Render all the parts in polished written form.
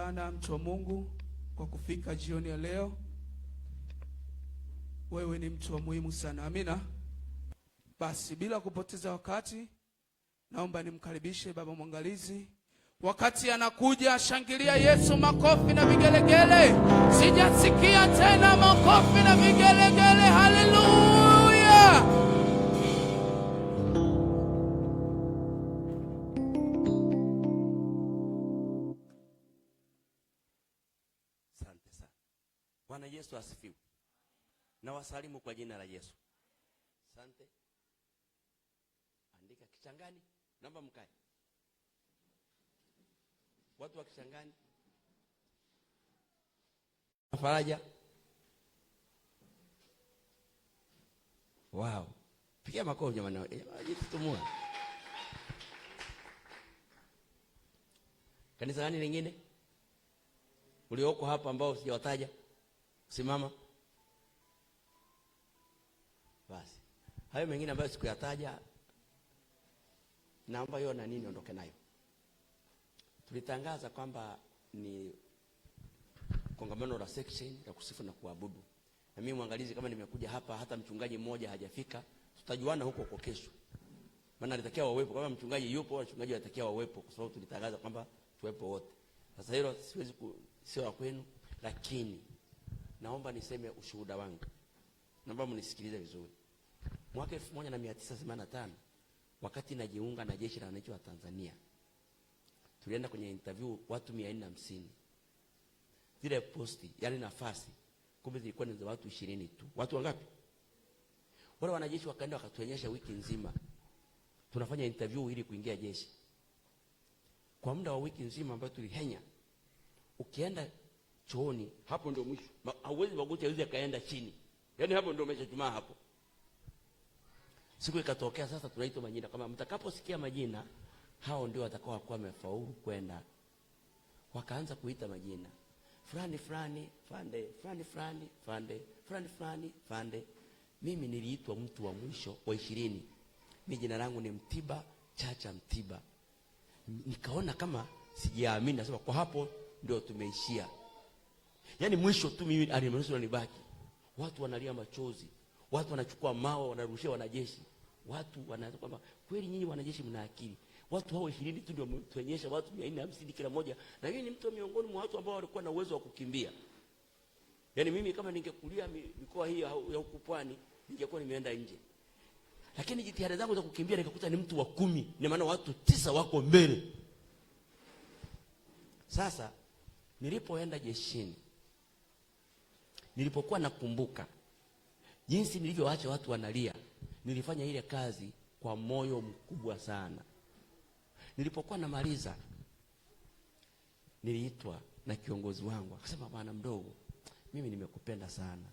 sana mtu wa Mungu kwa kufika jioni ya leo. Wewe ni mtu wa muhimu sana. Amina. Basi bila kupoteza wakati, naomba nimkaribishe baba mwangalizi. Wakati anakuja, shangilia Yesu, makofi na vigelegele. Sijasikia tena makofi na vigelegele. Haleluya. Asante sana. Bwana Yesu asifiwe. Na wasalimu kwa jina la Yesu. Asante. Andika Kichangani. Naomba mkae. Watu wa Kichangani. Faraja. Wow. Pigia makofi jamani. Jitumua. Kanisa gani lingine? Ulioko hapa ambao sijawataja. Simama. Basi. Hayo mengine ambayo sikuyataja, naomba hiyo na nini ondoke nayo. Tulitangaza kwamba ni kongamano la section ya kusifu na kuabudu. Na mimi mwangalizi, kama nimekuja hapa hata mchungaji mmoja hajafika, tutajuana huko kwa kesho. Maana alitakiwa wawepo, kama mchungaji yupo, wachungaji wanatakiwa wawepo, kwa sababu tulitangaza kwamba tuwepo wote. Sasa hilo siwezi sio la kwenu, lakini naomba niseme ushuhuda wangu. Naomba mnisikilize vizuri. Mwaka 1985 wakati najiunga na jeshi la wananchi wa Tanzania, tulienda kwenye interview watu 450. Zile posti, yani nafasi, kumbe zilikuwa ni za watu 20 tu. Watu wangapi? Wale wanajeshi wakaenda wakatuonyesha wiki nzima tunafanya interview ili kuingia jeshi. Kwa muda wa wiki nzima ambayo tulihenya, ukienda chooni hapo ndio mwisho. Hauwezi magoti hawezi kaenda chini. Yaani hapo ndio umeshajumaa hapo. Siku ikatokea sasa tunaitwa majina, kama mtakaposikia majina hao ndio watakao kuwa wamefaulu kwenda. Wakaanza kuita majina. Fulani fulani, Fande, fulani fulani, Fande, fulani fulani, Fande. Mimi niliitwa mtu wa mwisho wa 20. Mimi jina langu ni Mtiba Chacha Mtiba. Nikaona kama sijaamini, nasema kwa hapo ndio tumeishia. Yaani mwisho tu mimi alimruhusu nibaki. Watu wanalia machozi. Watu wanachukua mawe wanarushia wanajeshi. Watu wanaanza kwamba kweli nyinyi wanajeshi mna akili. Watu hao 20 tu ndio tuonyesha watu 450 kila moja. Na mimi ni mtu miongoni mwa watu ambao walikuwa na uwezo wa kukimbia. Yaani mimi kama ningekulia mikoa hii ya huku Pwani, ningekuwa nimeenda nje. Lakini jitihada zangu za kukimbia nikakuta ni mtu wa 10, ni maana watu 9 wako mbele. Sasa nilipoenda jeshini, nilipokuwa nakumbuka jinsi nilivyoacha watu wanalia, nilifanya ile kazi kwa moyo mkubwa sana. Nilipokuwa namaliza, niliitwa na kiongozi wangu, akasema, bwana mdogo, mimi nimekupenda sana.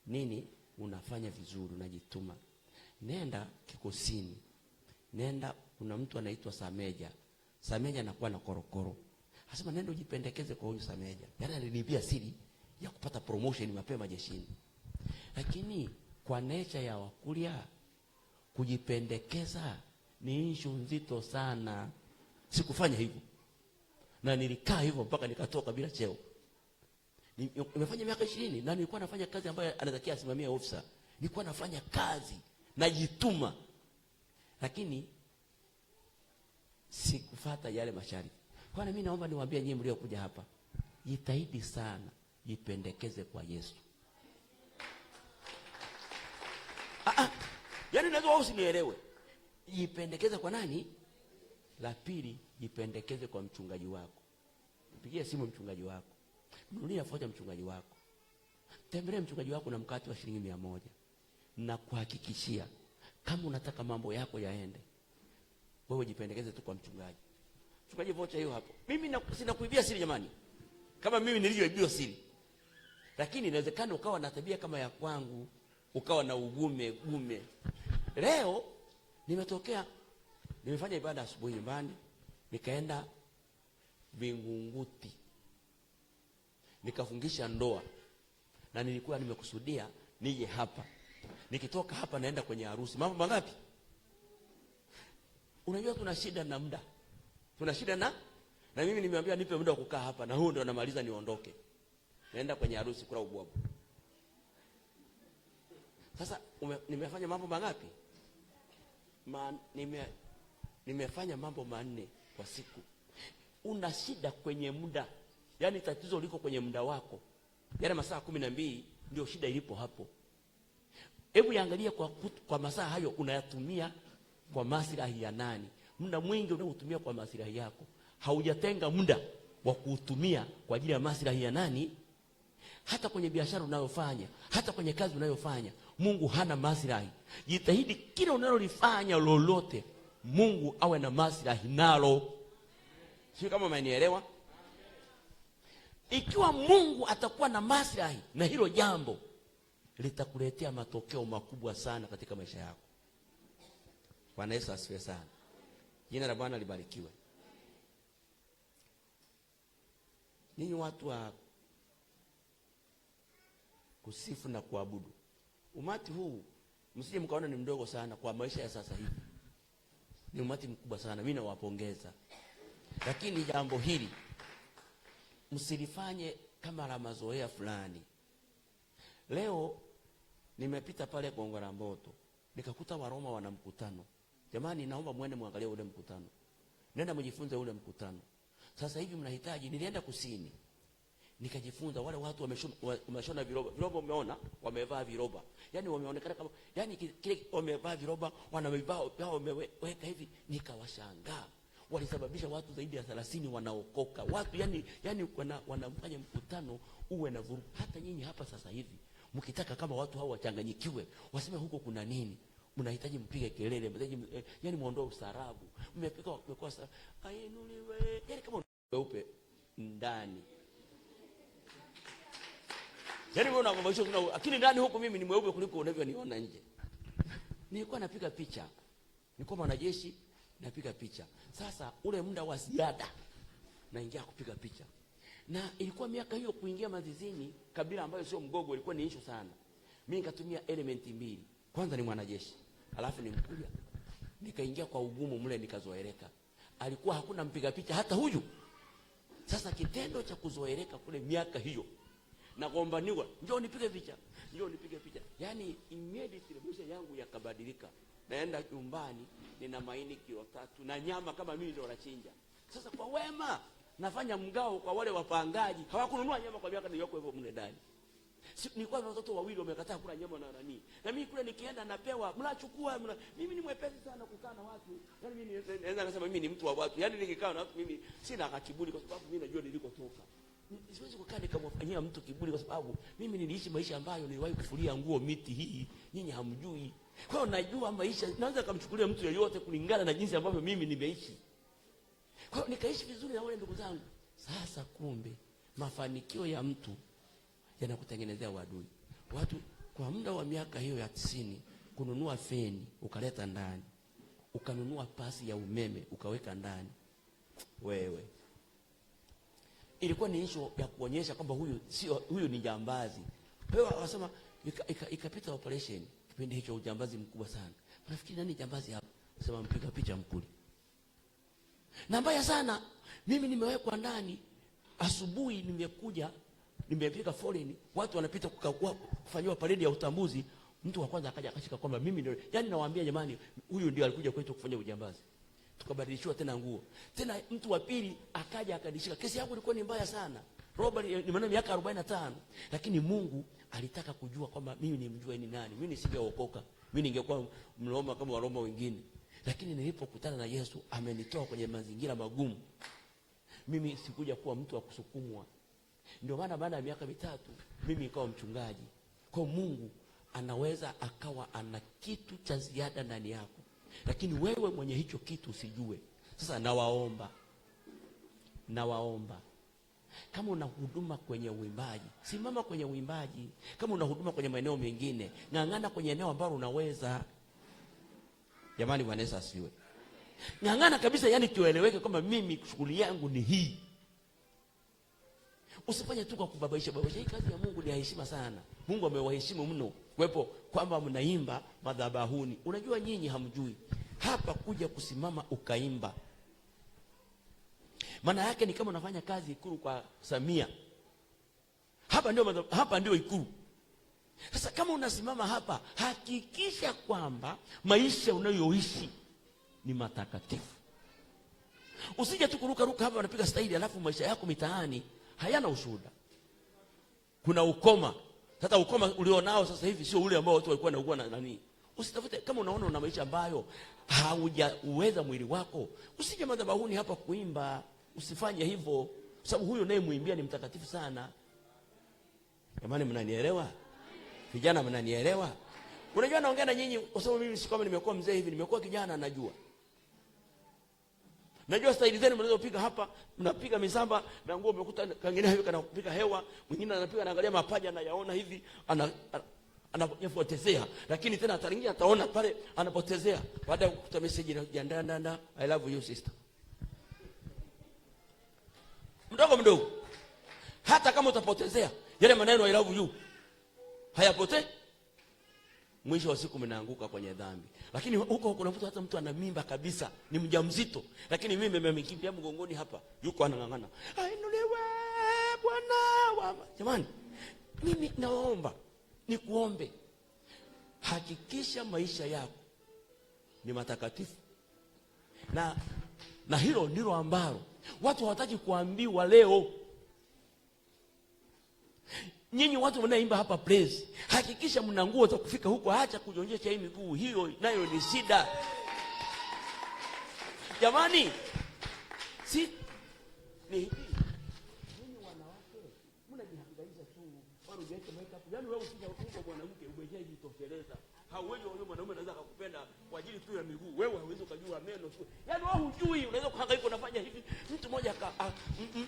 Nini unafanya vizuri, unajituma. Nenda kikosini. Nenda, kuna mtu anaitwa Sameja. Sameja anakuwa na korokoro. Akasema nenda ujipendekeze kwa huyu Sameja. Yaani alinibia siri ya kupata promotion mapema jeshini. Lakini kwa nature ya Wakuria, kujipendekeza ni issue nzito sana. Sikufanya hivyo. Na nilikaa hivyo mpaka nikatoka bila cheo. Nimefanya miaka 20 na nilikuwa nafanya kazi ambayo anatakiwa asimamie ofisa. Nilikuwa nafanya kazi, najituma. Lakini sikufuata yale masharti. Kwa nini mimi naomba niwaambie nyinyi mliokuja hapa, jitahidi sana, jipendekeze kwa Yesu. Yaani naweza wao usinielewe. Jipendekeze kwa nani? La pili, jipendekeze kwa mchungaji wako. Mpigie simu mchungaji wako. Mnunulie foja mchungaji wako. Tembelee mchungaji wako na mkate wa shilingi 100. Na kuhakikishia kama unataka mambo yako yaende, wewe jipendekeze tu kwa mchungaji. Mchungaji vocha hiyo hapo. Mimi sina kuibia siri jamani. Kama mimi nilivyoibia siri. Lakini inawezekana ukawa na tabia kama ya kwangu, ukawa na gume. Leo nimefanya ibada asubuhi nyumbani, nikaenda Vingunguti. Nikafungisha ndoa. Na nilikuwa nimekusudia nije hapa. Nikitoka hapa naenda kwenye harusi. Mambo mangapi? Unajua tuna shida na muda. Tuna shida na Na mimi nimeambia nipe muda wa kukaa hapa, na huo ndio namaliza niondoke. Naenda kwenye harusi kula ubwabwa. Sasa nimefanya mambo mangapi? Nimefanya mambo 4 kwa siku. Una shida kwenye muda. Yaani tatizo liko kwenye muda wako. Yale masaa 12 ndio shida ilipo hapo. Hebu yaangalia kwa masaa hayo unayatumia kwa maslahi ya nani? Muda mwingi unaotumia kwa maslahi yako. Haujatenga muda wa kuutumia kwa ajili ya maslahi ya nani? Hata kwenye biashara unayofanya, hata kwenye kazi unayofanya, Mungu hana maslahi. Jitahidi kila unalolifanya lolote, Mungu awe na maslahi nalo. Sio kama umenielewa? Ikiwa Mungu atakuwa na maslahi na hilo jambo, litakuletea matokeo makubwa sana katika maisha yako. Bwana Yesu asifiwe sana. Jina la Bwana libarikiwe. Ninyi watu wa kusifu na kuabudu, umati huu msije mkaona ni mdogo sana kwa maisha ya sasa hivi. Ni umati mkubwa sana, mimi nawapongeza. Lakini jambo hili msilifanye kama la mazoea fulani. Leo nimepita pale Gongo la Mboto, nikakuta Waroma wana mkutano. Jamani, naomba muende muangalie ule mkutano. Nenda mjifunze ule mkutano. Sasa hivi mnahitaji, nilienda kusini, nikajifunza wale watu wameshona viroba. Viroba umeona? Wamevaa viroba. Yaani wameonekana kama, yaani kile wamevaa viroba, wana vibao vyao wameweka hivi, nikawashangaa. Walisababisha watu zaidi ya 30 wanaokoka. Watu yani wanafanya mkutano uwe na vurugu. Hata nyinyi hapa sasa hivi mkitaka kama watu hao wachanganyikiwe, waseme huko kuna nini, mnahitaji mpige kelele, mnahitaji yani muondoe usarabu. Mmepika kwa sasa ainuliwe. Yani kama weupe ndani. Yani unaona kama hicho kuna, lakini ndani huko mimi ni mweupe kuliko unavyoniona nje. Nilikuwa napiga picha. Nilikuwa mwanajeshi napiga picha. Sasa ule muda wa ziada naingia kupiga picha. Na ilikuwa miaka hiyo kuingia mazizini, kabila ambayo sio Mgogo, ilikuwa ni issue sana. Mimi nikatumia element 2. Kwanza ni mwanajeshi, alafu ni Mkuria. Nikaingia kwa ugumu mle, nikazoeleka. Alikuwa hakuna mpiga picha hata huyu. Sasa kitendo cha kuzoeleka kule miaka hiyo, na kuombaniwa, njoo nipige picha, njoo nipige picha. Yaani immediately maisha yangu yakabadilika. Naenda nyumbani, nina maini kilo 3 na nyama kama mimi ndio nachinja. Sasa kwa wema nafanya mgao kwa wale wapangaji. Hawakununua nyama kwa miaka niliyoko hivyo mle ndani. Nilikuwa na watoto 2 wamekataa kula nyama na nani. Na mimi kule nikienda napewa, mnachukua. Mimi ni mwepesi sana kukaa na watu. Yaani mimi naweza kusema mimi ni mtu wa watu. Yaani nikikaa na watu mimi sina kiburi, kwa sababu mimi najua nilikotoka. Siwezi kukaa nikamfanyia mtu kiburi, kwa sababu mimi niliishi maisha ambayo niliwahi kufulia nguo miti hii, nyinyi hamjui. Kwa hiyo najua maisha, naweza kumchukulia mtu yeyote kulingana na jinsi ambavyo mimi nimeishi. Kwa hiyo nikaishi vizuri na wale ndugu zangu. Sasa kumbe mafanikio ya mtu yanakutengenezea uadui. Watu kwa muda wa miaka hiyo ya 90 kununua feni ukaleta ndani, ukanunua pasi ya umeme ukaweka ndani. Wewe ilikuwa ni issue ya kuonyesha kwamba huyu ni jambazi. Wewe wasema ikapita operation kipindi hicho, ujambazi mkubwa sana. Unafikiri nani jambazi hapo? Sema mpiga picha Mkuli. Na mbaya sana, mimi nimewekwa ndani. Asubuhi nimekuja, nimepika foleni, watu wanapita kufanywa parade ya utambuzi. Mtu wa kwanza akaja akashika kwamba mimi ndio, yani nawaambia jamani, huyu ndio alikuja kwetu kufanya ujambazi. Tukabadilishwa tena nguo. Tena mtu wa pili akaja akadishika. Kesi yangu ilikuwa ni mbaya sana. Robert ni miaka 45, lakini Mungu alitaka kujua kwamba mimi nimjue ni nani. Mimi nisingeokoka. Mimi ningekuwa mloma kama Waroma wengine. Lakini nilipokutana na Yesu, amenitoa kwenye mazingira magumu. Mimi sikuja kuwa mtu wa kusukumwa. Ndio maana baada ya miaka 3 mimi nikawa mchungaji. Kwa Mungu anaweza akawa ana kitu cha ziada ndani yako, lakini wewe mwenye hicho kitu usijue. Sasa nawaomba kama una huduma kwenye uimbaji, simama kwenye uimbaji. Kama una huduma kwenye maeneo mengine, ng'ang'ana kwenye eneo ambalo unaweza. Jamani, Bwana Yesu asifiwe. Ng'ang'ana kabisa, yani tueleweke kwamba mimi shughuli yangu ni hii. Usifanye tu kwa kubabaisha. Hii kazi ya Mungu ni heshima sana. Mungu amewaheshimu mno kwepo kwamba mnaimba madhabahuni. Unajua nyinyi hamjui. Hapa kuja kusimama ukaimba. Maana yake ni kama unafanya kazi Ikulu kwa Samia. Hapa ndio Ikulu. Sasa kama unasimama hapa, hakikisha kwamba maisha unayoishi ni matakatifu. Usije tu kuruka hapa unapiga staili alafu maisha yako mitaani hayana ushuhuda. Kuna ukoma. Sasa ukoma ulionao sasa hivi sio ule ambao watu walikuwa wanaugua na nani. Usitafute kama unaona una maisha ambayo haujauweza mwili wako, usije madhabahuni hapa kuimba. Usifanye hivyo, sababu huyo naye muimbia ni mtakatifu sana. Jamani, mnanielewa? Vijana mnanielewa? Unajua naongea na nyinyi kwa sababu mimi si kama nimekuwa mzee hivi, nimekuwa kijana najua staili zenu mnazopiga hapa. Mnapiga misamba na nguo, umekuta kangine hivi kanapiga hewa, mwingine anapiga anaangalia mapaja anayaona hivi, anapotezea, lakini tena ataringia ataona pale anapotezea, baada ya kukuta message ya ndanda, I love you sister. Mdogo hata kama utapotezea yale maneno I love you hayapotei, mwisho wa siku mnaanguka kwenye dhambi. Lakini huko kuna mtu ana mimba kabisa, ni mjamzito, lakini mimi nimekimbia mgongoni hapa, yuko anang'ang'ana, ainuliwe Bwana. Jamani, mimi naomba nikuombe, hakikisha maisha yako ni matakatifu. Na hilo ndilo ambalo watu hawataki kuambiwa leo. Nyinyi watu mnaimba hapa praise, hakikisha mna nguo za kufika huko, acha kujionyesha hii miguu, hiyo nayo ni shida. Jamani, si ni hivi. Nyinyi wanawake mnajihangaisha tu, bado jiweke makeup. Yaani wewe usije uko mwanamke umejitosheleza. Hauwezi wewe mwanaume anaweza kukupenda kwa ajili tu ya miguu. Wewe hauwezi kujua meno tu. Yaani wewe hujui, unaweza kuhangaika unafanya hivi. Mtu mmoja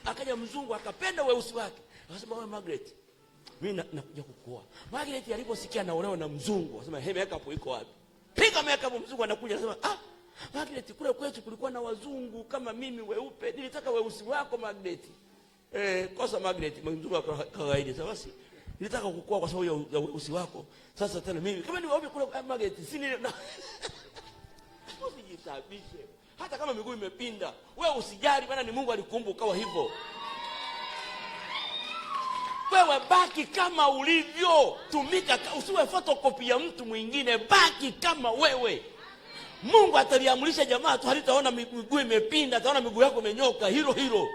akaja mzungu akapenda weusi wake. Akasema wewe Margaret, mimi nakuja kukuoa. Margaret aliposikia naolewa na mzungu, akasema hey, makeup iko wapi? Piga makeup. Mzungu anakuja anasema Margaret, kule kwetu kulikuwa na wazungu kama mimi weupe, nilitaka weusi wako Margaret. Kosa Margaret, mzungu kawaida. Sasa basi nilitaka kukuoa kwa sababu ya weusi wako. Sasa tena mimi kama ni weupe kule Margaret sini na usijitabishe. Hata kama miguu imepinda, wewe usijali, maana ni Mungu alikumbuka kwa hivyo. Wewe baki kama ulivyo, tumika, usiwe photocopy ya mtu mwingine, baki kama wewe. Mungu ataliamulisha jamaa tu, halitaona miguu imepinda, ataona miguu yako imenyoka hilo.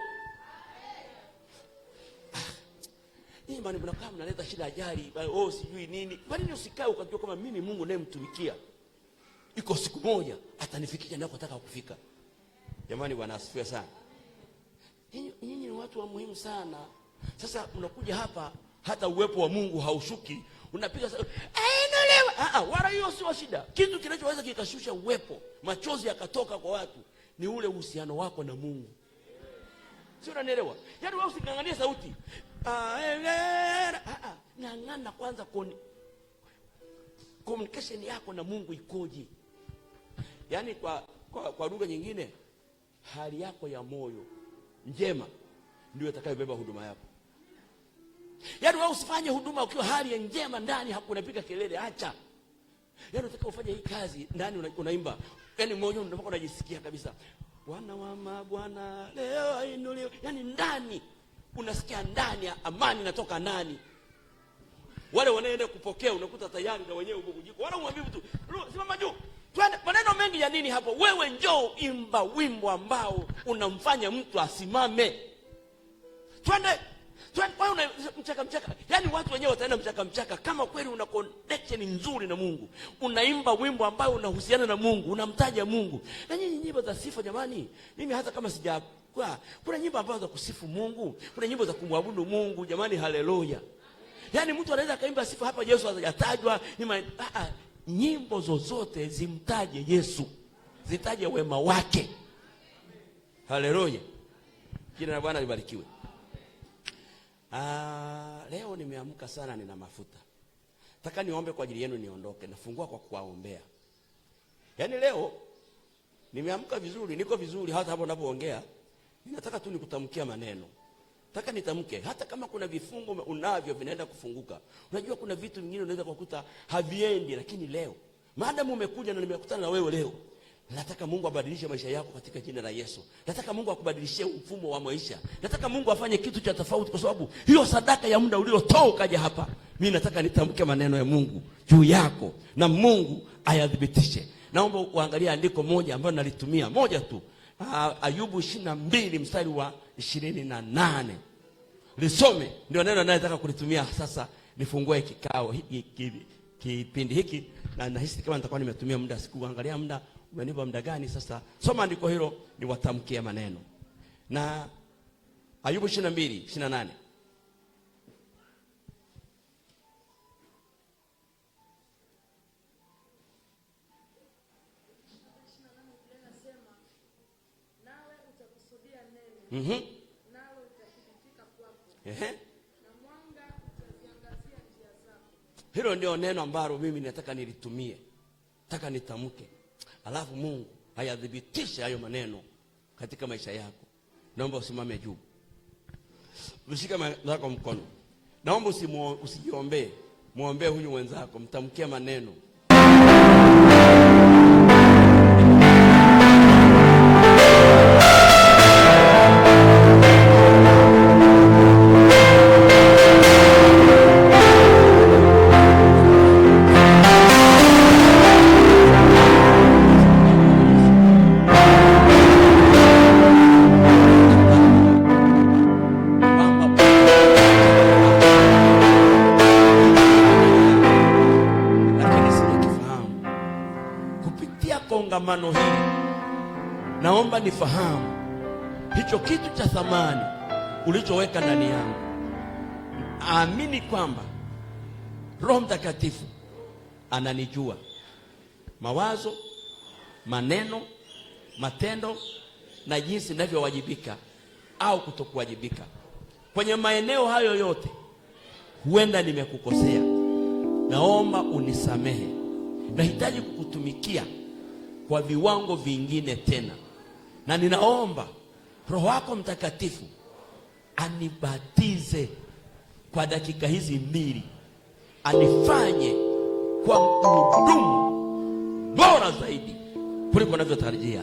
Hii bali mnakaa mnaleta shida ajali, sijui nini. Kwa nini usikae ukajua kama mimi Mungu naye mtumikia, iko siku moja atanifikisha ninakotaka kufika. Jamani, Bwana asifiwe sana. Nyinyi ni watu wa muhimu sana. Sasa unakuja hapa, hata uwepo wa Mungu haushuki, unapiga ainuliwe. Wala hiyo sio shida. Kitu kinachoweza kikashusha uwepo, machozi yakatoka kwa watu, ni ule uhusiano wako na Mungu. Sio, unanielewa? Yaani wewe usingangania sauti. Ngangana kwanza communication yako na Mungu ikoje? Yaani kwa lugha nyingine, hali yako ya moyo njema ndio itakayobeba huduma yako. Yaani wewe usifanye huduma ukiwa hali ya njema ndani hapo unapiga kelele, acha. Yaani unataka ufanye hii kazi ndani unaimba. Yaani moyo unapokuwa unajisikia kabisa, Bwana wa mabwana leo ainuliwe. Yaani ndani unasikia ndani ya amani inatoka ndani. Wale wanaenda kupokea unakuta tayari na wenyewe ubugujiko. Wala umwambie mtu, simama juu. Twende, maneno mengi ya nini hapo? Wewe njoo imba wimbo ambao unamfanya mtu asimame. Twende, wewe unamchaka. Yaani watu wenyewe wataenda mchaka kama kweli una connection nzuri na Mungu. Unaimba wimbo ambao unahusiana na Mungu, unamtaja Mungu. Na nyinyi nyimbo za sifa jamani, mimi hata kama kuna nyimbo ambazo za kusifu Mungu, kuna nyimbo za kumwabudu Mungu jamani, haleluya. Yaani mtu anaweza kaimba sifa hapa Yesu hajatajwa, nyimbo zozote zimtaje Yesu, zitaje wema wake. Haleluya. Jina la Bwana libarikiwe. Leo nimeamka sana, nina mafuta. Nataka niombe kwa ajili yenu niondoke. Nafungua kwa kuwaombea. Yaani leo nimeamka vizuri, niko vizuri hata hapo ninapoongea. Ninataka tu nikutamkia maneno. Nataka nitamke hata kama kuna vifungo unavyo vinaenda kufunguka. Unajua kuna vitu vingine unaweza kukuta haviendi, lakini leo maadamu umekuja na nimekutana na wewe leo, Nataka Mungu abadilishe maisha yako katika jina la Yesu. Nataka Mungu akubadilishie mfumo wa maisha. Nataka Mungu afanye kitu cha tofauti, kwa sababu hiyo sadaka ya muda uliotoa ukaja hapa, mimi nataka nitamke maneno ya Mungu juu yako na Mungu ayadhibitishe. Naomba uangalie andiko moja ambalo nalitumia, moja tu. Ayubu 22 mstari wa 28. Lisome, ndio neno ninalotaka kulitumia sasa nifungue kikao kipindi hiki, na nahisi kama nitakuwa nimetumia muda. Sikuangalia muda umenipa muda gani. Sasa soma andiko hilo niwatamkie maneno. Na Ayubu 22:28. Nawe utathibitika kwako. Na mwanga utaziangazia njia zako. Hilo ndio neno ambalo mimi nataka nilitumie. Nataka nitamke. Alafu Mungu hayadhibitishe hayo maneno katika maisha yako. Naomba usimame juu. Ushike mwenzako mkono. Naomba usijiombee. Muombee huyu mwenzako, mtamkie maneno. Kongamano hili naomba nifahamu hicho kitu cha thamani ulichoweka ndani yangu. Amini kwamba Roho Mtakatifu ananijua mawazo, maneno, matendo na jinsi ninavyowajibika au kutokuwajibika. Kwenye maeneo hayo yote huenda nimekukosea. Naomba unisamehe. Nahitaji kukutumikia kwa viwango vingine tena. Na ninaomba Roho wako Mtakatifu anibatize kwa dakika hizi 2. Anifanye kwa mhudumu bora zaidi kuliko ninavyotarajia.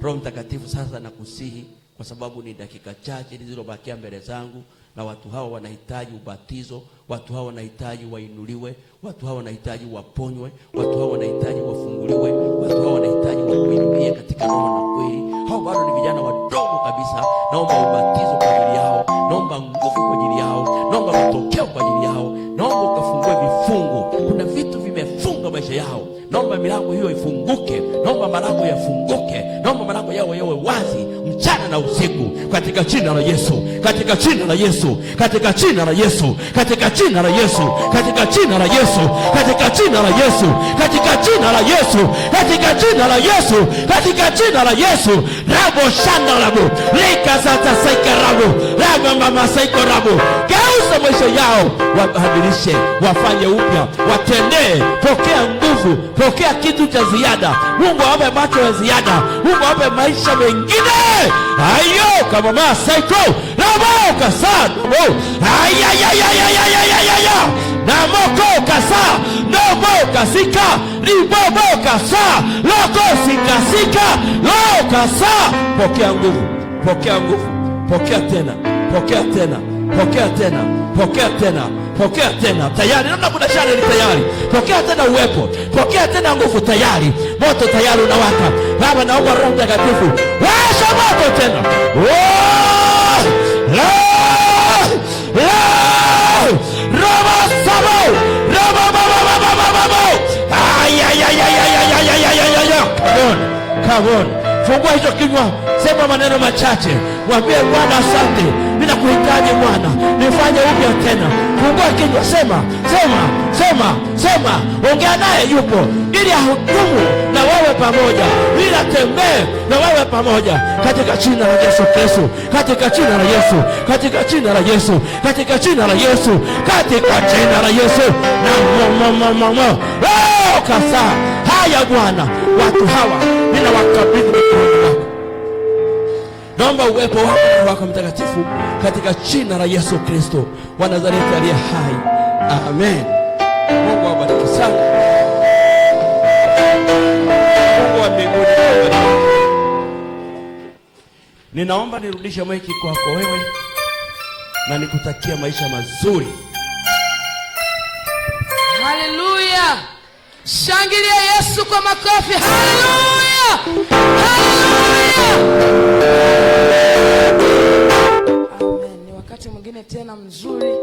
Roho Mtakatifu, sasa nakusihi, kwa sababu ni dakika chache zilizobakia mbele zangu, na watu hawa wanahitaji ubatizo, watu hawa wanahitaji wainuliwe, watu hawa wanahitaji waponywe, watu hawa wanahitaji wafunguliwe, watu hawa wanahitaji wakuinulie katika roho na kweli. Hao bado ni vijana wadogo kabisa. Naomba ubatizo kwa ajili yao, naomba nguvu kwa ajili yao, naomba matokeo kwa ajili yao, naomba ukafungue vifungo. Kuna vitu vimefunga maisha yao, naomba milango hiyo ifunguke, naomba malango yafunguke, naomba malango yao yawe wazi mchana na usiku, katika jina la Yesu, katika jina la Yesu, katika jina la Yesu, katika jina la Yesu, katika jina la Yesu, katika jina la Yesu, katika jina la Yesu, katika jina la Yesu, katika jina la Yesu. Rabo shanda rabo leka sasa saika rabo rabo mama saiko rabo. Geuza maisha yao, wabadilishe, wafanye upya, watendee. Pokea nguvu, pokea kitu cha ziada. Mungu awape macho ya ziada, Mungu awape maisha mengine. Ayo kama mama saiko rabo kasa rabo ayayayayayayayaya namoko kasa nomo kasika ribobo kasa loko sikasika lo kasa. Pokea nguvu, pokea nguvu, pokea tena, pokea tena, pokea tena, pokea tena, pokea tena. Tayari naona kuna shale ni tayari. Pokea tena uwepo, pokea tena nguvu. Tayari moto tayari unawaka. Baba, naomba Roho Mtakatifu washa moto tena. Robo sabo robo baba. Come on. Fungua hicho kinywa, sema maneno machache. Mwambie Bwana asante, mimi nakuhitaji Bwana, nifanye upya tena. Fungua kinywa, sema, sema, sema, sema. Ongea naye, yupo ili ahudumu na wewe pamoja, ili atembee na wewe pamoja, katika jina la Yesu Kristo, katika jina la Yesu, katika jina la Yesu, katika jina la Yesu, katika jina la Yesu. Na kasa haya Bwana, watu hawa ninawakabidhi mikononi mwako. Naomba uwepo wako wako Mtakatifu katika jina la Yesu Kristo wa Nazareti aliye hai. Amen. Mungu awabariki sana. Mungu wa mbinguni awabariki. Ninaomba nirudishe maiki kwako wewe na nikutakia maisha mazuri. Haleluya! Shangilia Yesu kwa makofi. Haleluya! Haleluya! Amen. Ni wakati mwingine tena mzuri.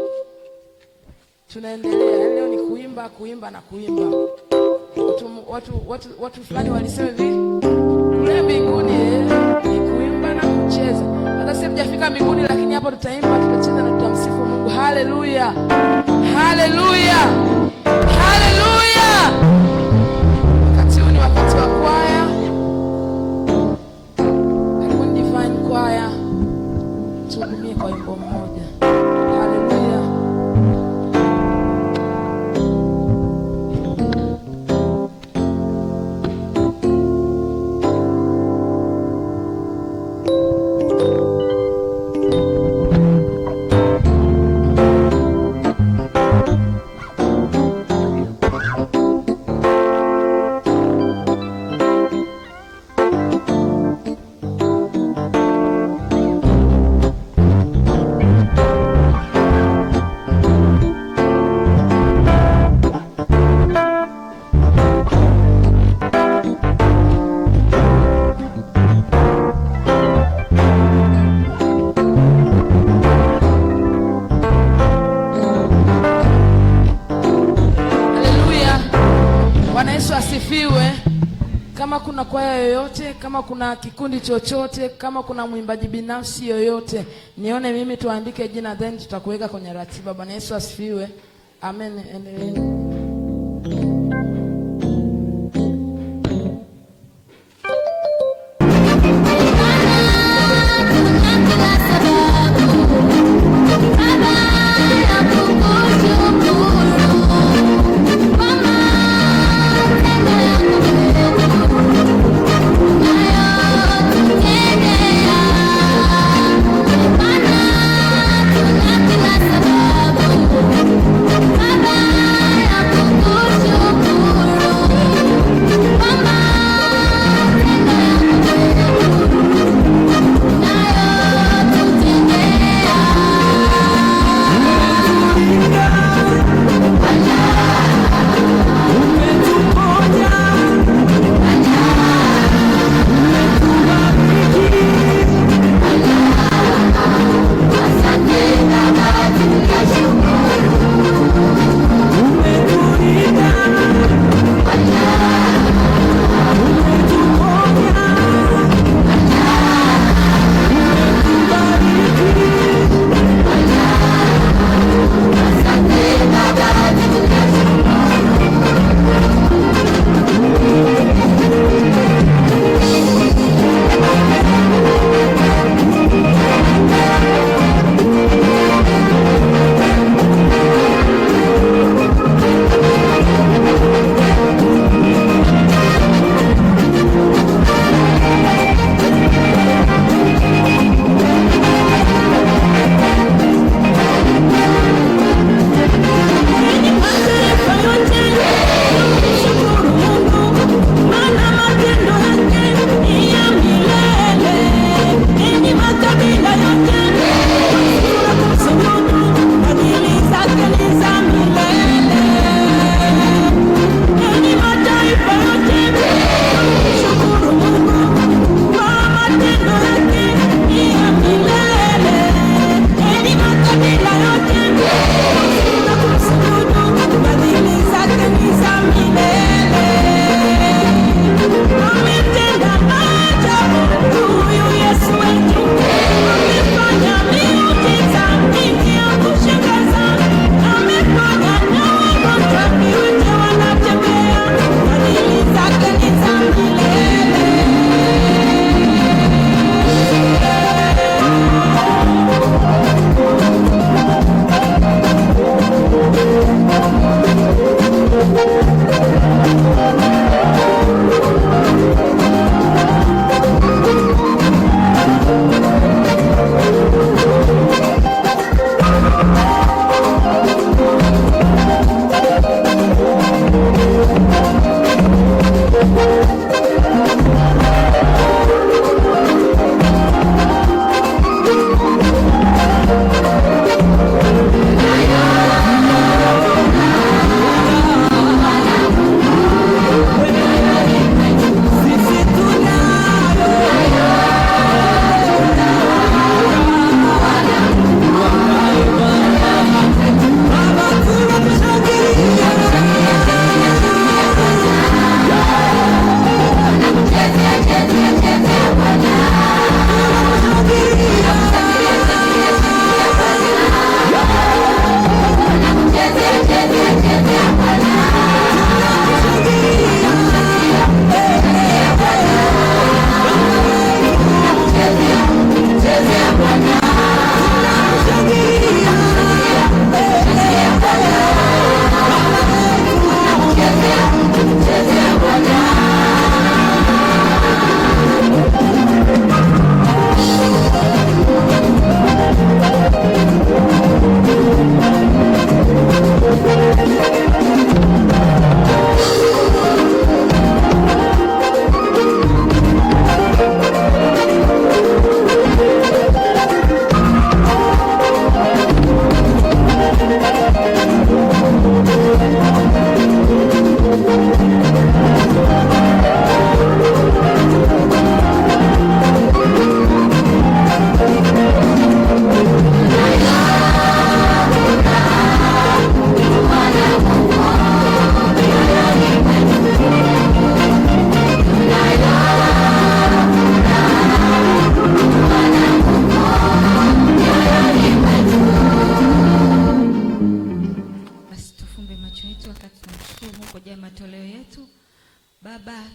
Tunaendelea. Leo ni kuimba na kuimba. Watu fulani walisema hivi, kule mbinguni ni kuimba na kucheza. Hata sisi hujafika mbinguni, lakini hapo tutaimba, tutacheza na tutamsifu Mungu. Haleluya! Haleluya! Haleluya! Wakati huu ni wakati wa kwaya. Karibuni Divine Choir. Tuhudumie kwa wimbo mmoja. Haleluya! Kama kuna kwaya yoyote, kama kuna kikundi chochote, kama kuna mwimbaji binafsi yoyote, nione mimi, tuandike jina, then tutakuweka kwenye ratiba. Bwana Yesu asifiwe. Amen. Endelea. Baba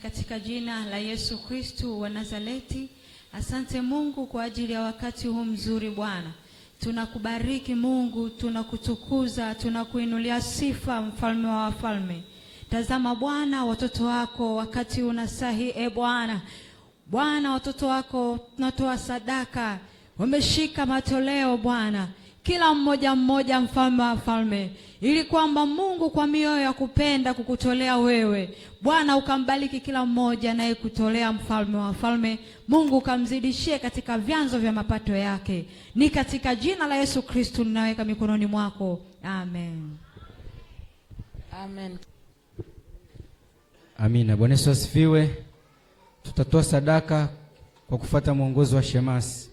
katika jina la Yesu Kristu wa Nazareti. Asante Mungu kwa ajili ya wakati huu mzuri Bwana. Tunakubariki Mungu, tunakutukuza, tunakuinulia sifa mfalme wa wafalme. Tazama Bwana watoto wako wakati unasahi Bwana. Bwana watoto wako tunatoa sadaka, wameshika matoleo Bwana. Kila mmoja mmoja mfalme wa wafalme, ili kwamba Mungu kwa mioyo ya kupenda kukutolea wewe Bwana, ukambariki kila mmoja naye kutolea mfalme wa wafalme. Mungu ukamzidishie katika vyanzo vya mapato yake. Ni katika jina la Yesu Kristo ninaweka mikononi mwako. Amen. Amen. Amina. Bwana Yesu asifiwe. Tutatoa sadaka kwa kufuata mwongozo wa shemasi.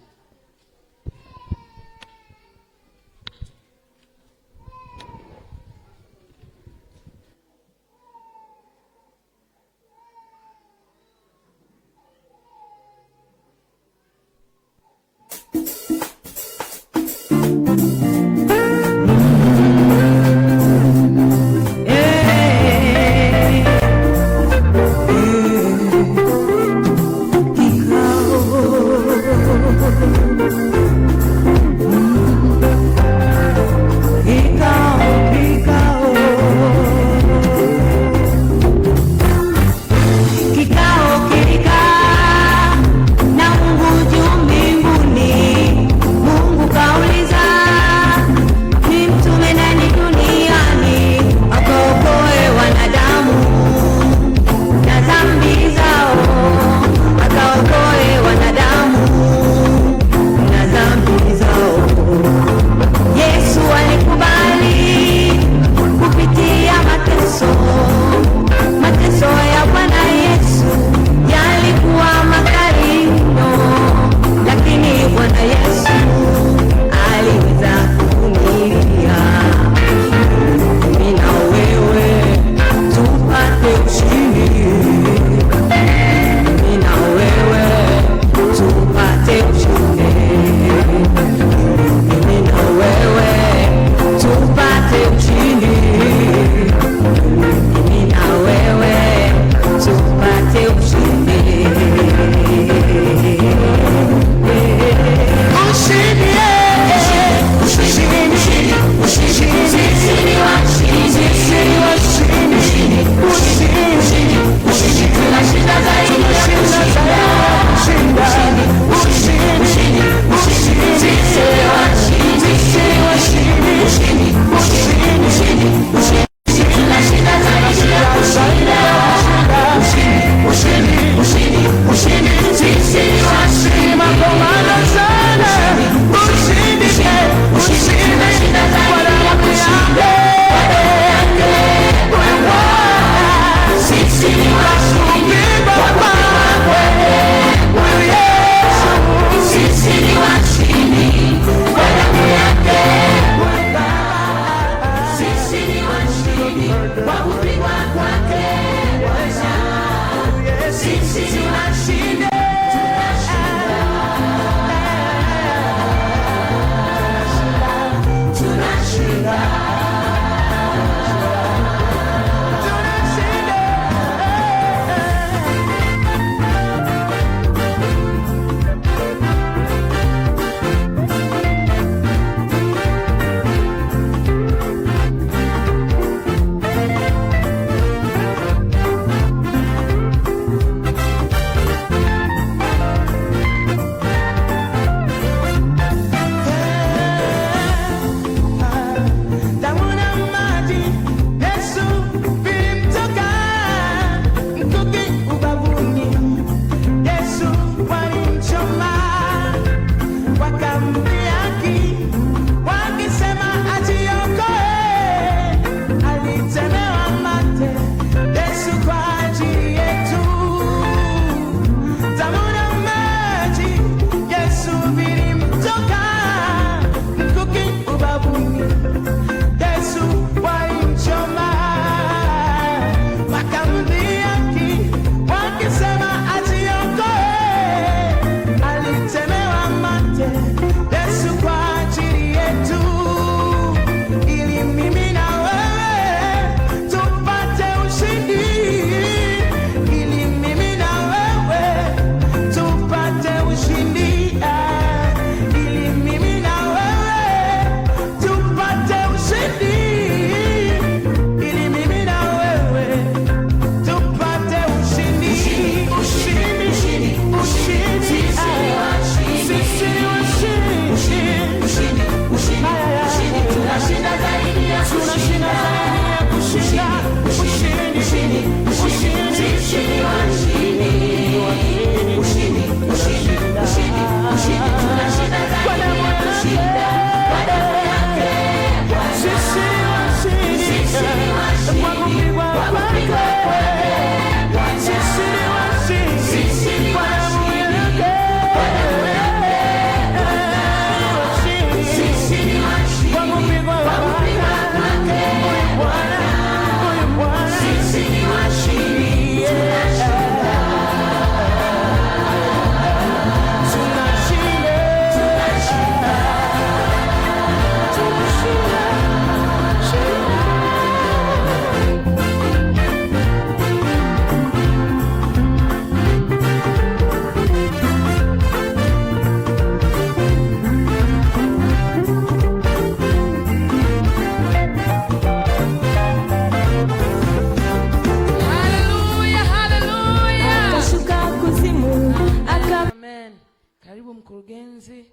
mkurugenzi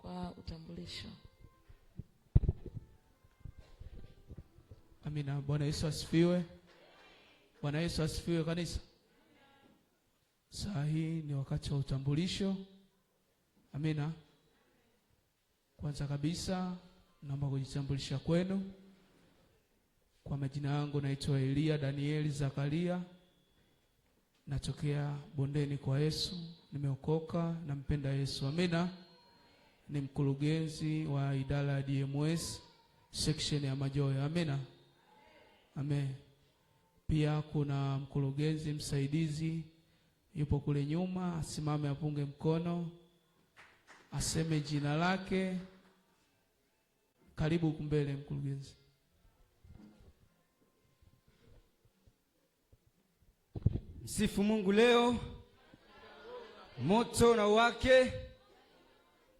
kwa utambulisho. Amina. Bwana Yesu asifiwe. Bwana Yesu asifiwe kanisa. Saa hii ni wakati wa utambulisho. Amina. Kwanza kabisa naomba kujitambulisha kwenu. Kwa majina yangu naitwa Elia Danieli Zakaria. Natokea Bondeni kwa Yesu. Nimeokoka, nampenda Yesu. Amina. Ni mkurugenzi wa idara ya DMS section ya Majohe. Amina. Amen. Pia kuna mkurugenzi msaidizi yupo kule nyuma, asimame apunge mkono, aseme jina lake. Karibu kumbele mkurugenzi. Msifu Mungu leo. Moto na wake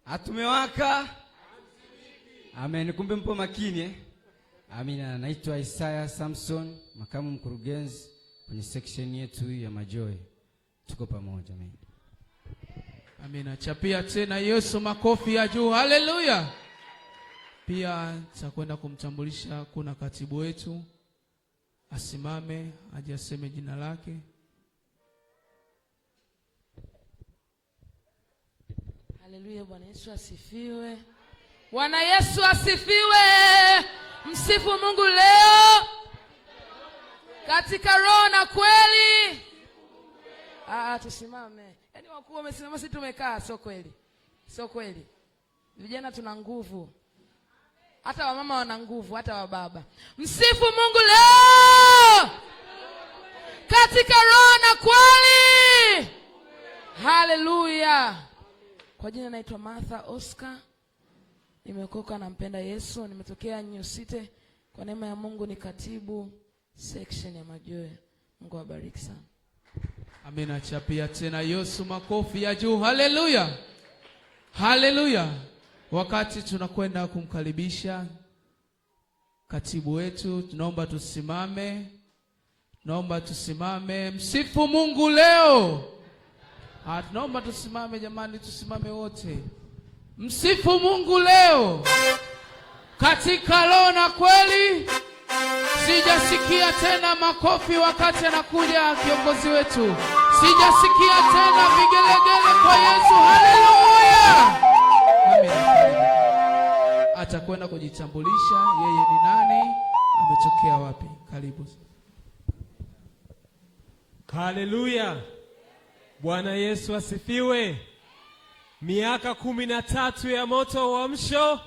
atumewaka. Amen. Kumbe mpo makini. Amina. Naitwa Isaya Samson, makamu mkurugenzi kwenye section yetu ya Majohe. Tuko pamoja. Amen. Amina. Chapia tena Yesu makofi ya juu. Haleluya. Pia tutakwenda kumtambulisha, kuna katibu wetu. Asimame aje aseme jina lake. Haleluya. Bwana Yesu asifiwe. Bwana Yesu asifiwe. Msifu Mungu leo katika roho na kweli. Tusimame. Yaani wakuu wamesimama, sisi tumekaa. Sio kweli. Sio kweli. Vijana tuna nguvu. Hata wamama wana nguvu, hata wababa. Msifu Mungu leo katika roho na kweli. Haleluya. Kwa jina naitwa Martha Oscar. Nimeokoka, nampenda Yesu. Nimetokea New City. Kwa neema ya Mungu ni katibu section ya Majohe. Mungu awabariki sana. Amina. Chapia tena Yesu makofi ya juu. Haleluya. Haleluya. Wakati tunakwenda kumkaribisha katibu wetu, tunaomba tusimame. Naomba tusimame. Msifu Mungu leo. Tunaomba tusimame jamani, tusimame wote. Msifu Mungu leo katika roho na kweli. Sijasikia tena makofi wakati anakuja kiongozi wetu. Sijasikia tena vigelegele kwa Yesu. Haleluya. Amen. Atakwenda kujitambulisha yeye ni nani, ametokea wapi. Karibu. Haleluya. Bwana Yesu asifiwe. Miaka 13 ya moto wa uamsho.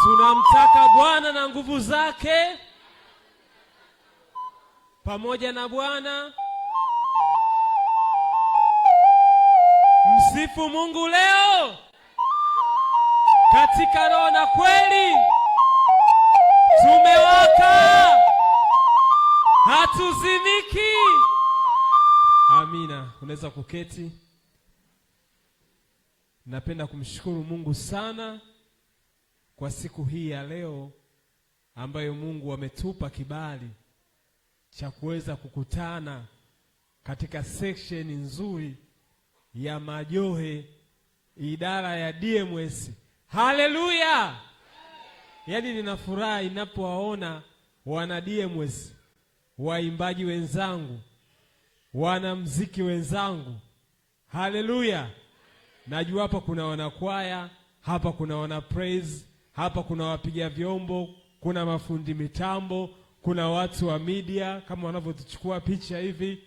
Tunamtaka Bwana na nguvu zake. Pamoja na Bwana. Msifu Mungu leo katika roho na kweli. Tumewaka, hatuzimiki. Amina. Unaweza kuketi. Napenda kumshukuru Mungu sana kwa siku hii ya leo ambayo Mungu ametupa kibali cha kuweza kukutana katika section nzuri ya Majohe, idara ya DMS. Haleluya. Yaani ninafurahi ninapowaona wana DMS, waimbaji wenzangu, wana muziki wenzangu. Haleluya. Najua hapa kuna wanakwaya, hapa kuna wana praise, hapa kuna wapiga vyombo, kuna mafundi mitambo, kuna watu wa media kama wanavyotuchukua picha hivi.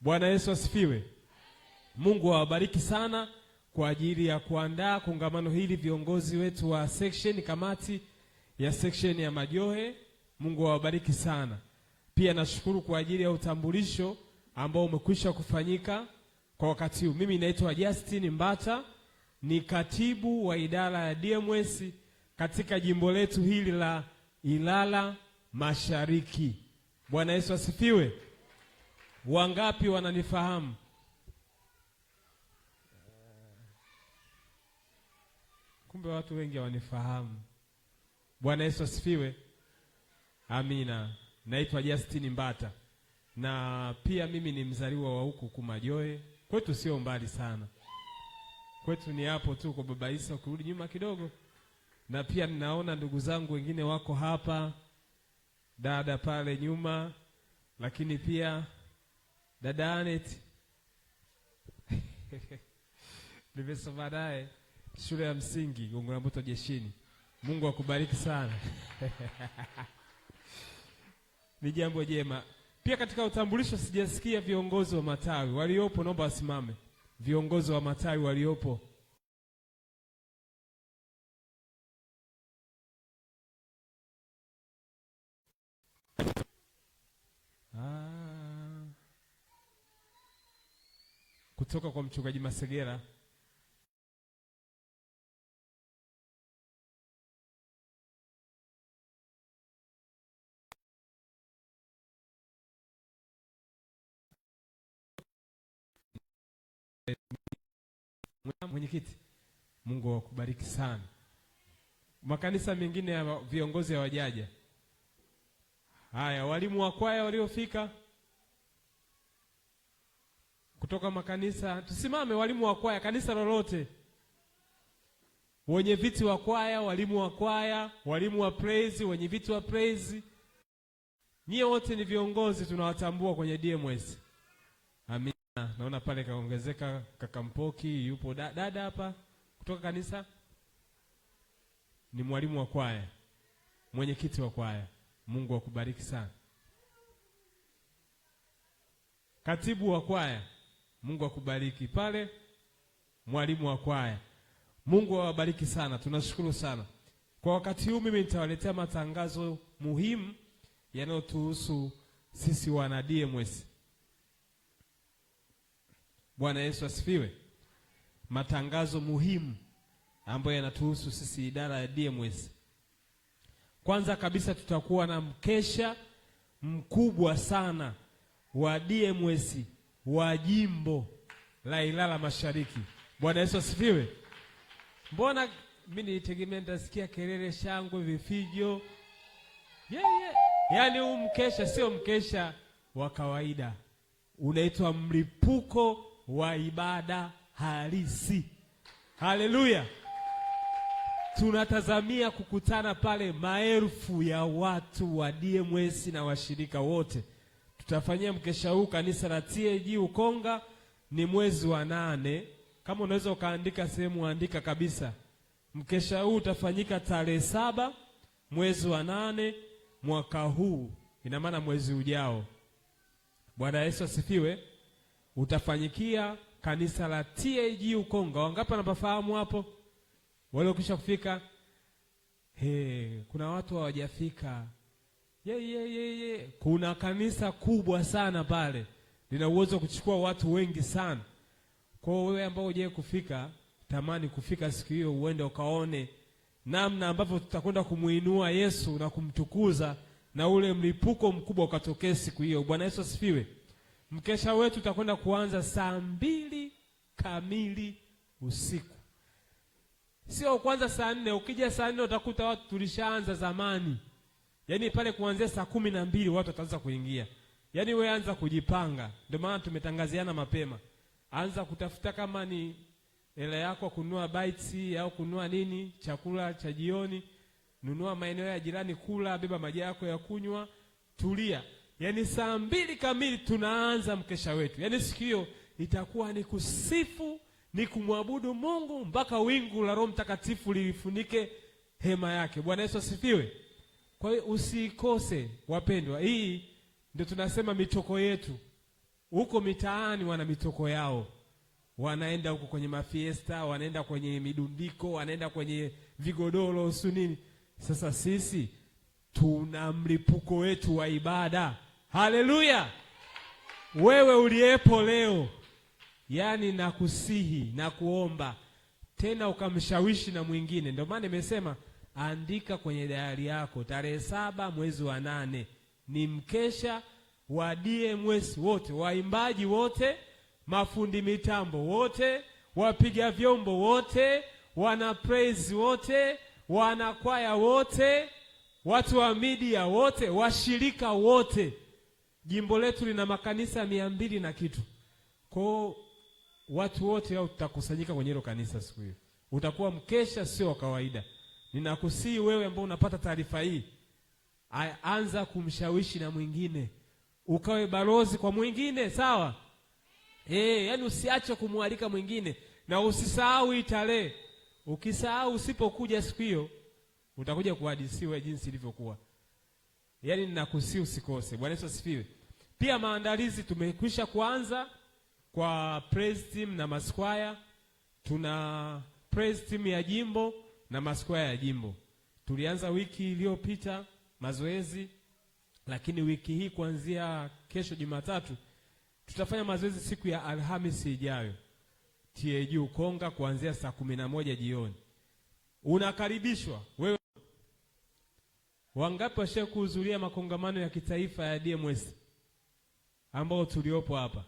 Bwana Yesu asifiwe. Mungu awabariki sana kwa ajili ya kuandaa kongamano hili, viongozi wetu wa section, kamati ya section ya Majohe. Mungu awabariki sana. Pia nashukuru kwa ajili ya utambulisho ambao umekwisha kufanyika kwa wakati huu. Mimi naitwa Justin Mbata, ni katibu wa idara ya DMS katika jimbo letu hili la Ilala Mashariki. Bwana Yesu asifiwe. Wangapi wananifahamu? Kumbe watu wengi hawanifahamu. Bwana Yesu asifiwe. Amina. Naitwa Justin Mbata. Na pia mimi ni mzaliwa wa huku Majohe. Kwetu sio mbali sana. kwetu ni hapo tu kwa Baba Isa, ukirudi nyuma kidogo. Na pia ninaona ndugu zangu wengine wako hapa, dada pale nyuma, lakini pia dada Anet nimesoma naye shule ya msingi Gongo la Mboto Jeshini. Mungu akubariki sana. Ni jambo jema. Pia katika utambulisho sijasikia viongozi wa matawi waliopo, naomba wasimame. Viongozi wa matawi waliopo. Kutoka kwa mchungaji Masegera. Mwenyekiti, Mungu akubariki sana. Makanisa mengine ya viongozi hawajaja. Haya, walimu wa kwaya waliofika kutoka makanisa, tusimame. Walimu wa kwaya, kanisa lolote, wenye viti wa kwaya, walimu wa kwaya, walimu wa praise, wenye viti wa praise, nyie wote ni viongozi, tunawatambua kwenye DMS. Amina. Naona pale kaongezeka kaka Mpoki, yupo dada hapa kutoka kanisa, ni mwalimu wa kwaya, mwenyekiti wa kwaya. Mungu akubariki sana. Katibu wa kwaya, Mungu akubariki. Pale mwalimu wa kwaya, Mungu awabariki sana. Tunashukuru sana. Kwa wakati huu mimi nitawaletea matangazo muhimu yanayotuhusu sisi wana DMS. Bwana Yesu asifiwe. Matangazo muhimu ambayo yanatuhusu sisi idara ya DMS. Kwanza kabisa tutakuwa na mkesha mkubwa sana wa DMS wa jimbo la Ilala Mashariki. Bwana Yesu asifiwe. Mbona mimi nitegemea nitasikia kelele, shangwe, vifijo? Yaani huu mkesha sio mkesha wa kawaida. Unaitwa mlipuko wa ibada halisi. Haleluya. Tunatazamia kukutana pale maelfu ya watu wa DMS na washirika wote. Tutafanyia mkesha huu kanisa la TAG Ukonga, ni mwezi wa 8. Kama unaweza ukaandika sehemu, andika kabisa. Mkesha huu utafanyika tarehe 7 mwezi wa 8 mwaka huu, ina maana mwezi ujao. Bwana Yesu asifiwe. Utafanyikia kanisa la TAG Ukonga. Wangapi wanapafahamu hapo? Wale ukisha kufika, kuna watu hawajafika. Kuna kanisa kubwa sana pale, lina uwezo kuchukua watu wengi sana. Kwa wewe ambao hujaye kufika, tamani kufika siku hiyo, uende ukaone namna ambavyo tutakwenda kumuinua Yesu na kumtukuza, na ule mlipuko mkubwa ukatokea siku hiyo. Bwana Yesu asifiwe. Mkesha wetu utakwenda kuanza saa 2 kamili usiku. Sio kwanza saa 4. Ukija saa 4 utakuta watu tulishaanza zamani. Yaani pale kuanzia saa 12 watu wataanza kuingia. Yaani wewe anza kujipanga. Ndio maana tumetangaziana mapema. Anza kutafuta kama ni hela yako kununua bites au kununua nini, chakula cha jioni, nunua maeneo ya jirani, kula, beba maji yako ya kunywa, tulia. Yaani saa 2 kamili tunaanza mkesha wetu. Yaani siku hiyo itakuwa ni kusifu, ni kumwabudu Mungu mpaka wingu la Roho Mtakatifu lilifunike hema yake. Bwana Yesu asifiwe. Kwa hiyo usikose wapendwa. Hii ndio tunasema mitoko yetu. Huko mitaani wana mitoko yao. Wanaenda huko kwenye mafiesta, wanaenda kwenye midundiko, wanaenda kwenye vigodoro nini. Sasa sisi tuna mlipuko wetu wa ibada. Haleluya. Wewe uliepo leo, yani nakusihi na kuomba tena ukamshawishi na mwingine. Ndio maana nimesema andika kwenye diary yako, tarehe 7 mwezi wa 8 ni mkesha wa DMS wote, waimbaji wote, mafundi mitambo wote, wapiga vyombo wote, wana praise wote, wana kwaya wote, watu wa media wote, washirika wote. Jimbo letu lina makanisa 200 na kitu. Kwa watu wote au tutakusanyika kwenye hilo kanisa siku hiyo. Utakuwa mkesha sio wa kawaida. Ninakusii wewe ambao unapata taarifa hii, anza kumshawishi na mwingine, ukawe balozi kwa mwingine, sawa? Yani usiache kumwalika mwingine, na usisahau hii tarehe. Ukisahau, usipokuja siku hiyo, utakuja kuhadisiwa jinsi ilivyokuwa. Yani ninakusii usikose. Bwana Yesu asifiwe. Pia maandalizi tumekwisha kuanza kwa praise team na maskwaya. Tuna praise team ya jimbo na maskwaya ya jimbo. Tulianza wiki iliyopita mazoezi, lakini wiki hii kuanzia kesho Jumatatu tutafanya mazoezi siku ya Alhamisi ijayo. TAG Ukonga kuanzia saa 11 jioni. Unakaribishwa wewe. Wangapi washe kuhudhuria makongamano ya kitaifa ya DMS ambao tuliopo hapa?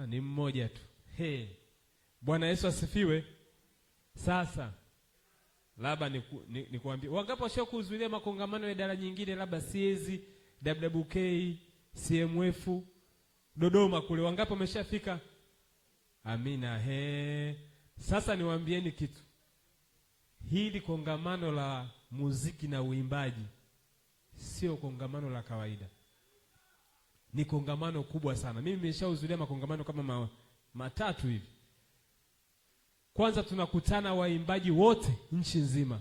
Ni mmoja tu. Bwana Yesu asifiwe. Sasa labda nikuambie, wangapi washe kuhudhuria makongamano ya idara nyingine, labda Siezi, WWK, CMF Dodoma kule? Wangapi wameshafika? Amina. Sasa niwaambieni kitu. Hili kongamano la muziki na uimbaji sio kongamano la kawaida. Ni kongamano kubwa sana. Mimi nimeshahudhuria makongamano kama matatu hivi. Kwanza tunakutana waimbaji wote nchi nzima.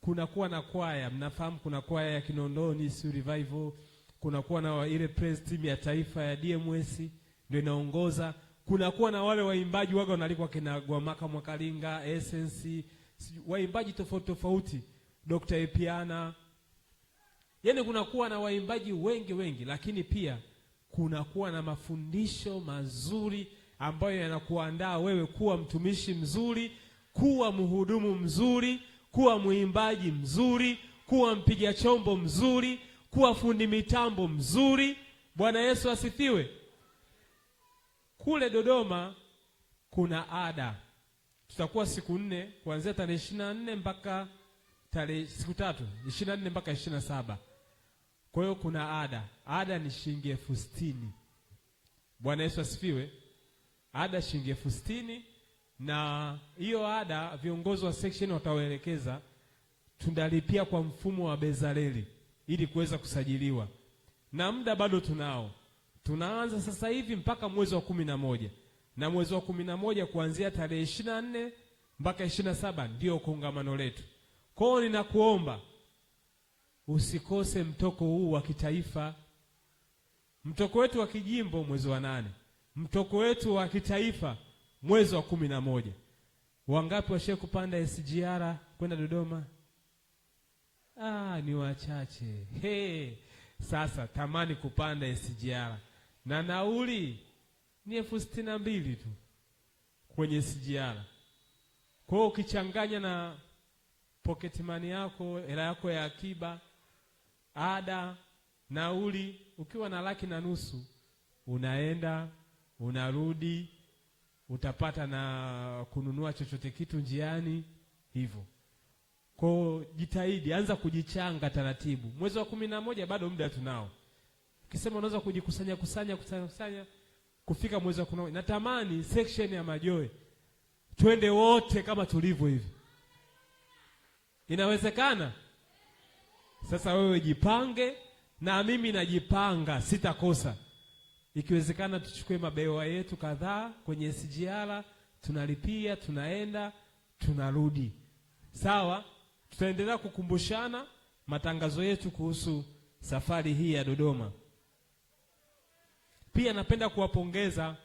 Kunakuwa na kwaya, mnafahamu kuna kwaya ya Kinondoni si Revival, kunakuwa na ile praise team ya taifa ya DMS ndio inaongoza. Kunakuwa na wale waimbaji waga wanalikwa kina Gwamaka Mwakalinga, Essence, waimbaji tofauti tofauti, Dr. Epiana. Yani kunakuwa na waimbaji wengi, lakini pia kunakuwa na mafundisho mazuri ambayo yanakuandaa wewe kuwa mtumishi mzuri, kuwa mhudumu mzuri, kuwa muimbaji mzuri, kuwa mpiga chombo mzuri, kuwa fundi mitambo mzuri. Bwana Yesu asifiwe. Kule Dodoma kuna ada. Tutakuwa siku 4 kuanzia tarehe 24 mpaka siku 3, 24 mpaka 27. Kwa hiyo kuna ada. Ada ni shilingi 60,000. Bwana Yesu asifiwe. Ada shilingi 60,000, na hiyo ada viongozi wa section watawaelekeza. Tunalipia kwa mfumo wa Bezaleli ili kuweza kusajiliwa. Na muda bado tunao. Tunaanza sasa hivi mpaka mwezi wa 11. Na mwezi wa 11 kuanzia tarehe 24 mpaka 27 ndio kongamano letu. Kwa hiyo ninakuomba usikose mtoko huu wa kitaifa. Mtoko wetu wa kijimbo mwezi wa 8. Mtoko wetu wa kitaifa mwezi wa 11. Wangapi washe kupanda SGR kwenda Dodoma? Ni wachache. Sasa tamani kupanda SGR. Na nauli ni 62,000 tu kwenye SGR. Kwa hiyo ukichanganya na pocket money yako, hela yako ya akiba, ada, nauli, ukiwa na 1,500,000 unaenda, unarudi, utapata na kununua chochote kitu njiani hivyo. Kwa jitahidi, anza kujichanga taratibu. Mwezi wa 11 bado muda tunao. Ukisema unaweza kujikusanya kufika mwezi wa 11. Natamani section ya Majoe twende wote kama tulivyo hivi. Inawezekana? Sasa wewe jipange na mimi najipanga, sitakosa. Ikiwezekana tuchukue mabewa yetu kadhaa kwenye SGR, tunalipia, tunaenda, tunarudi. Sawa? Tutaendelea kukumbushana matangazo yetu kuhusu safari hii ya Dodoma. Pia napenda kuwapongeza,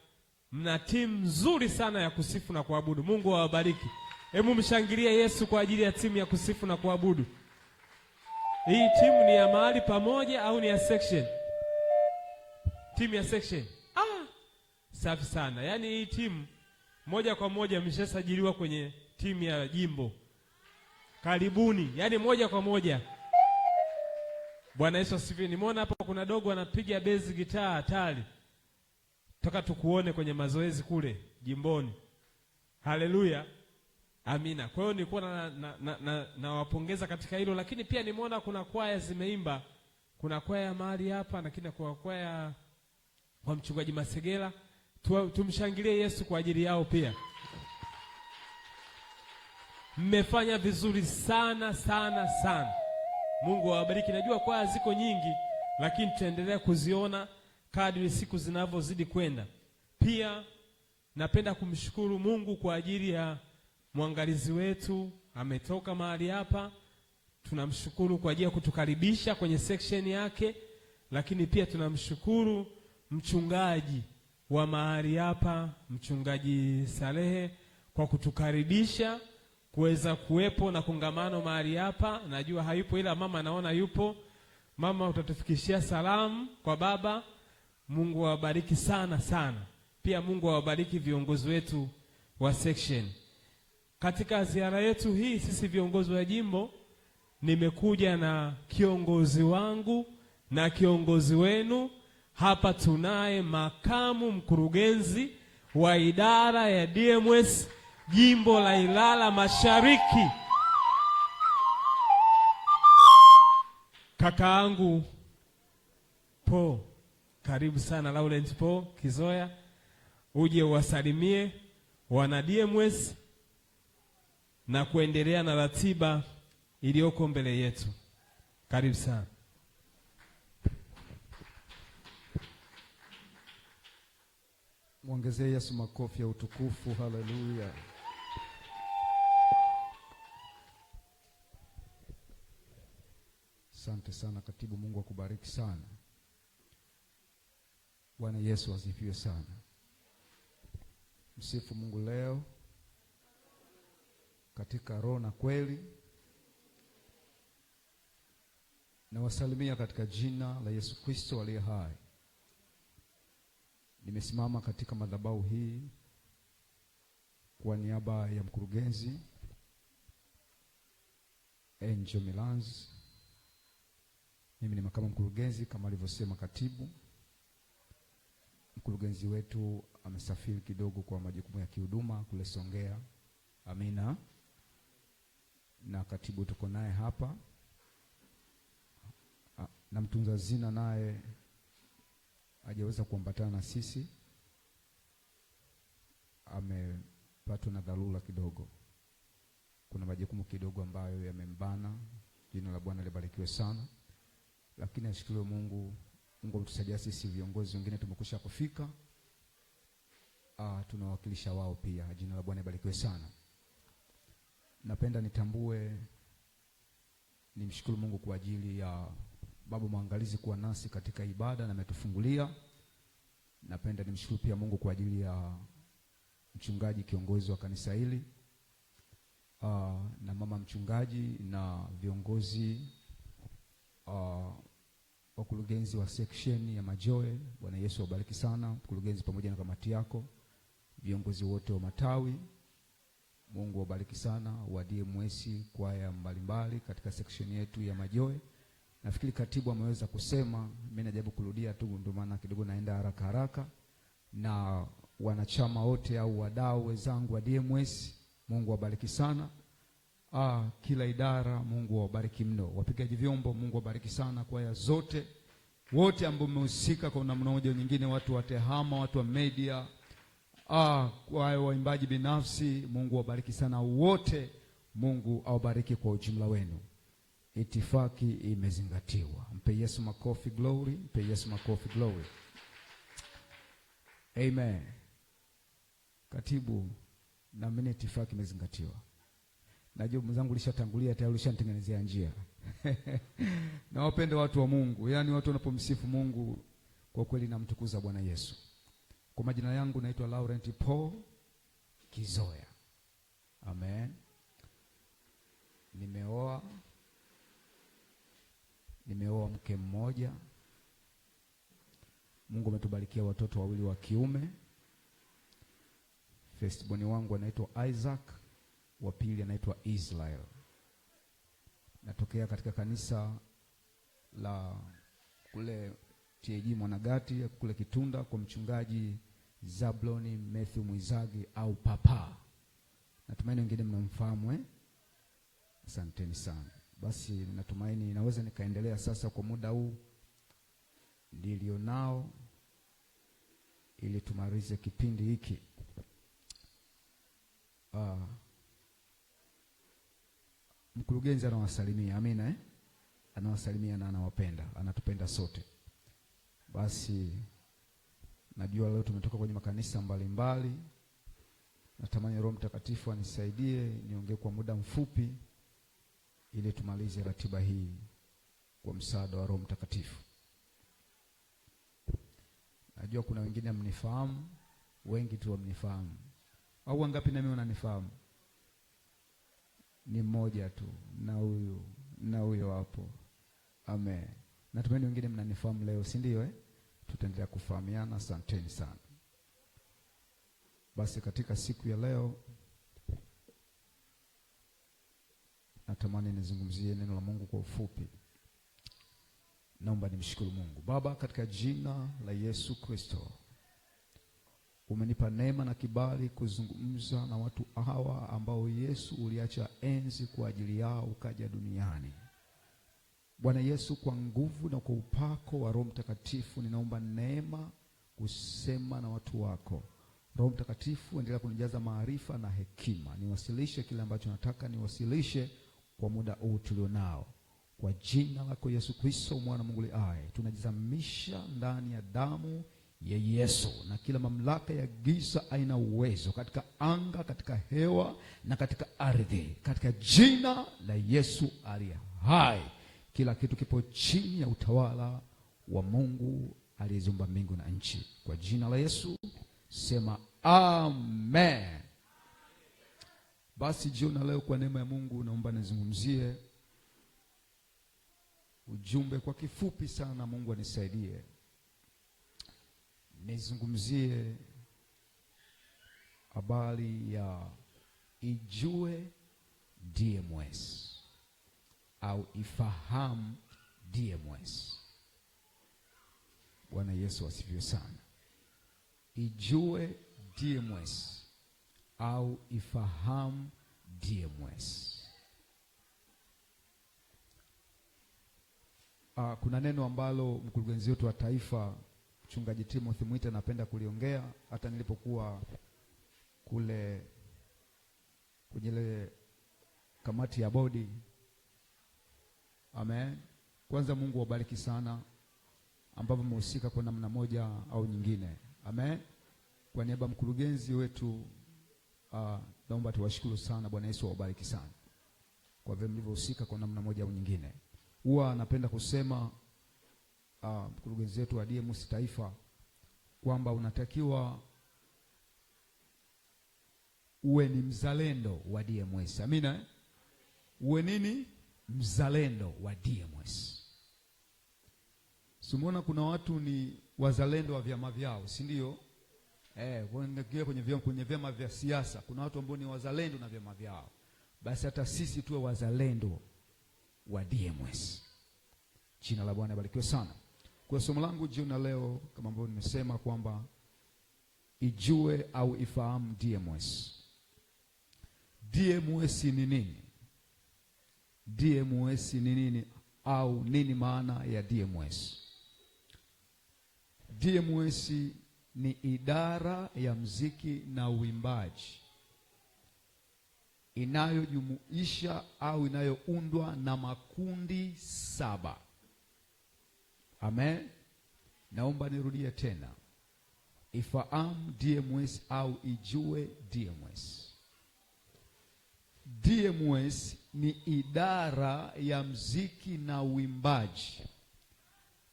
mna timu nzuri sana ya kusifu na kuabudu. Mungu awabariki. Hebu mshangilie Yesu kwa ajili ya timu ya kusifu na kuabudu. Hii timu ni ya mahali pamoja au ni ya section? Timu ya section. Safi sana. Yaani hii timu moja kwa moja mshasajiliwa kwenye timu ya jimbo. Karibuni. Yaani moja kwa moja. Bwana Yesu asifiwe. Nimeona hapa kuna dogo anapiga bass gitaa hatari. Toka tukuone kwenye mazoezi kule jimboni. Haleluya. Amina. Kwa hiyo nilikuwa nawapongeza katika hilo, lakini pia nimeona kuna kwaya zimeimba. Kuna kwaya mahali hapa, lakini kuna kwaya kwa mchungaji Masegela. Tumshangilie Yesu kwa ajili yao pia. Mmefanya vizuri sana sana sana. Mungu awabariki. Najua kwaya ziko nyingi, lakini tutaendelea kuziona kadri siku zinavyozidi kwenda. Pia napenda kumshukuru Mungu kwa ajili ya mwangalizi wetu, ametoka mahali hapa. Tunamshukuru kwa ajili ya kutukaribisha kwenye section yake, lakini pia tunamshukuru mchungaji wa mahali hapa, mchungaji Salehe, kwa kutukaribisha kuweza kuwepo na kongamano mahali hapa. Najua hayupo, ila mama naona yupo. Mama, utatufikishia salamu kwa baba. Mungu awabariki sana sana. Pia Mungu awabariki viongozi wetu wa section. Katika ziara yetu hii sisi viongozi wa jimbo, nimekuja na kiongozi wangu na kiongozi wenu. Hapa tunaye makamu mkurugenzi wa idara ya DMS jimbo la Ilala Mashariki, kakaangu Po. Karibu sana Laurent Po Kizoya, uje uwasalimie wana DMS na kuendelea na ratiba iliyoko mbele yetu. Karibu sana. Muongezee Yesu makofi ya utukufu. Haleluya. Asante sana katibu, Mungu akubariki sana. Bwana Yesu asifiwe sana. Msifu Mungu leo katika roho na kweli. Na wasalimia katika jina la Yesu Kristo aliye hai. Nimesimama katika madhabahu hii kwa niaba ya mkurugenzi Angel Milanzi. Mimi ni makamu mkurugenzi kama alivyosema katibu. Mkurugenzi wetu amesafiri kidogo kwa majukumu ya kihuduma kule Songea. Amina. Na katibu tuko naye hapa. Na mtunza hazina naye hajaweza kuambatana na sisi, amepatwa na dharura kidogo. Kuna majukumu kidogo ambayo yamembana. Jina la Bwana libarikiwe sana. Lakini ashukuriwe Mungu. Mungu ametusaidia sisi viongozi wengine tumekwisha kufika. Tunawakilisha wao pia. Jina la Bwana libarikiwe sana. Napenda nitambue, nimshukuru Mungu kwa ajili ya baba mwangalizi kuwa nasi katika ibada na ametufungulia. Napenda nimshukuru pia Mungu kwa ajili ya mchungaji kiongozi wa kanisa hili, na mama mchungaji na viongozi wakurugenzi wa section ya Majoe. Bwana Yesu awabariki sana mkurugenzi pamoja na kamati yako, viongozi wote wa matawi. Mungu awabariki sana wa DMS kwaya mbalimbali katika section yetu ya Majoe. Nafikiri katibu ameweza kusema, mimi najaribu kurudia tu ndio maana kidogo naenda haraka haraka. Na wanachama wote au wadau wenzangu wa DMS, Mungu awabariki sana. Kila idara Mungu awabariki mno. Wapigaji vyombo Mungu awabariki sana, kwaya zote wote ambao mmehusika kwa namna moja nyingine, watu wa tehama, watu wa media, kwaya waimbaji binafsi, Mungu awabariki sana wote. Mungu awabariki kwa ujumla wenu. Itifaki imezingatiwa. Mpe Yesu makofi glory, mpe Yesu makofi glory. Amen. Katibu, na mimi itifaki imezingatiwa. Najua mzangu ulishatangulia tayari, ulishanitengenezea njia. Na wapende watu wa Mungu, yaani watu wanapomsifu Mungu kwa kweli namtukuza Bwana Yesu. Kwa majina yangu naitwa Laurent Paul Kizoya. Amen. Nimeoa mke mmoja. Mungu ametubarikia watoto wawili wa kiume. Firstborn wangu anaitwa Isaac, wa pili anaitwa Israel. Natokea katika kanisa la kule TAG Mwanagati kule Kitunda kwa mchungaji Zabloni Matthew Mwizagi au Papa. Natumaini wengine mnamfahamu Asanteni sana. Basi natumaini naweza nikaendelea sasa kwa muda huu nilionao. ili tumalize kipindi hiki. Mkurugenzi anawasalimia. Amina, anawasalimia na anawapenda, anatupenda sote. Basi najua leo tumetoka kwenye makanisa mbalimbali. Natamani Roho Mtakatifu anisaidie niongee kwa muda mfupi ili tumalize ratiba hii kwa msaada wa Roho Mtakatifu. Najua kuna wengine mnifahamu, wengi tu wamnifahamu. Au wangapi na mimi wananifahamu? Ni mmoja tu, na huyo hapo. Amen. Natumai wengine mnanifahamu leo, si ndio? Tutaendelea kufahamiana. Asanteni sana. Basi katika siku ya leo natamani nizungumzie neno la Mungu kwa ufupi. Naomba nimshukuru Mungu. Baba, katika jina la Yesu Kristo, umenipa neema na kibali kuzungumza na watu hawa ambao Yesu uliacha enzi kwa ajili yao ukaja duniani. Bwana Yesu, kwa nguvu na kwa upako wa Roho Mtakatifu, ninaomba neema kusema na watu wako. Roho Mtakatifu, endelea kunijaza maarifa na hekima, niwasilishe kile ambacho nataka niwasilishe kwa muda huu tulionao. Kwa jina lako Yesu Kristo, mwana Mungu aliye, tunajizamisha ndani ya damu ya Yesu, na kila mamlaka ya giza haina uwezo katika anga, katika hewa na katika ardhi, katika jina la Yesu aliye hai. Kila kitu kipo chini ya utawala wa Mungu aliyeziumba mbingu na nchi. Kwa jina la Yesu sema amen. Basi jioni leo kwa neema ya Mungu naomba nizungumzie ujumbe kwa kifupi sana. Mungu anisaidie nizungumzie habari ya ijue DMS au ifahamu DMS. Bwana Yesu asifiwe sana. Ijue DMS au ifahamu DMS. Kuna neno ambalo mkurugenzi wetu wa taifa Mchungaji Timothy Mwita napenda kuliongea hata nilipokuwa kule kwenye ile kamati ya bodi. Amen. Kwanza Mungu wabariki sana ambavyo mmehusika kwa namna moja au nyingine. Amen. Kwa niaba ya mkurugenzi wetu naomba tuwashukuru sana. Bwana Yesu awabariki sana kwa vile mlivyohusika kwa namna moja au nyingine. Huwa napenda kusema mkurugenzi wetu wa DMS taifa kwamba unatakiwa uwe ni mzalendo wa DMS. Amina. Uwe nini? Mzalendo wa DMS. Simuona kuna watu ni wazalendo wa vyama vyao, si ndio? Kwenye vyama vya siasa kuna watu ambao ni wazalendo na vyama vyao. Basi hata sisi tuwe wazalendo wa DMS. Jina la Bwana barikiwe sana. Kwa somo langu jioni leo kama ambavyo nimesema kwamba ijue au ifahamu DMS. DMS ni nini? DMS ni nini au nini maana ya DMS? DMS ni idara ya muziki na uimbaji inayojumuisha au inayoundwa na makundi 7. Amen. Naomba nirudie tena. Ifahamu DMS au ijue DMS. DMS ni idara ya muziki na uimbaji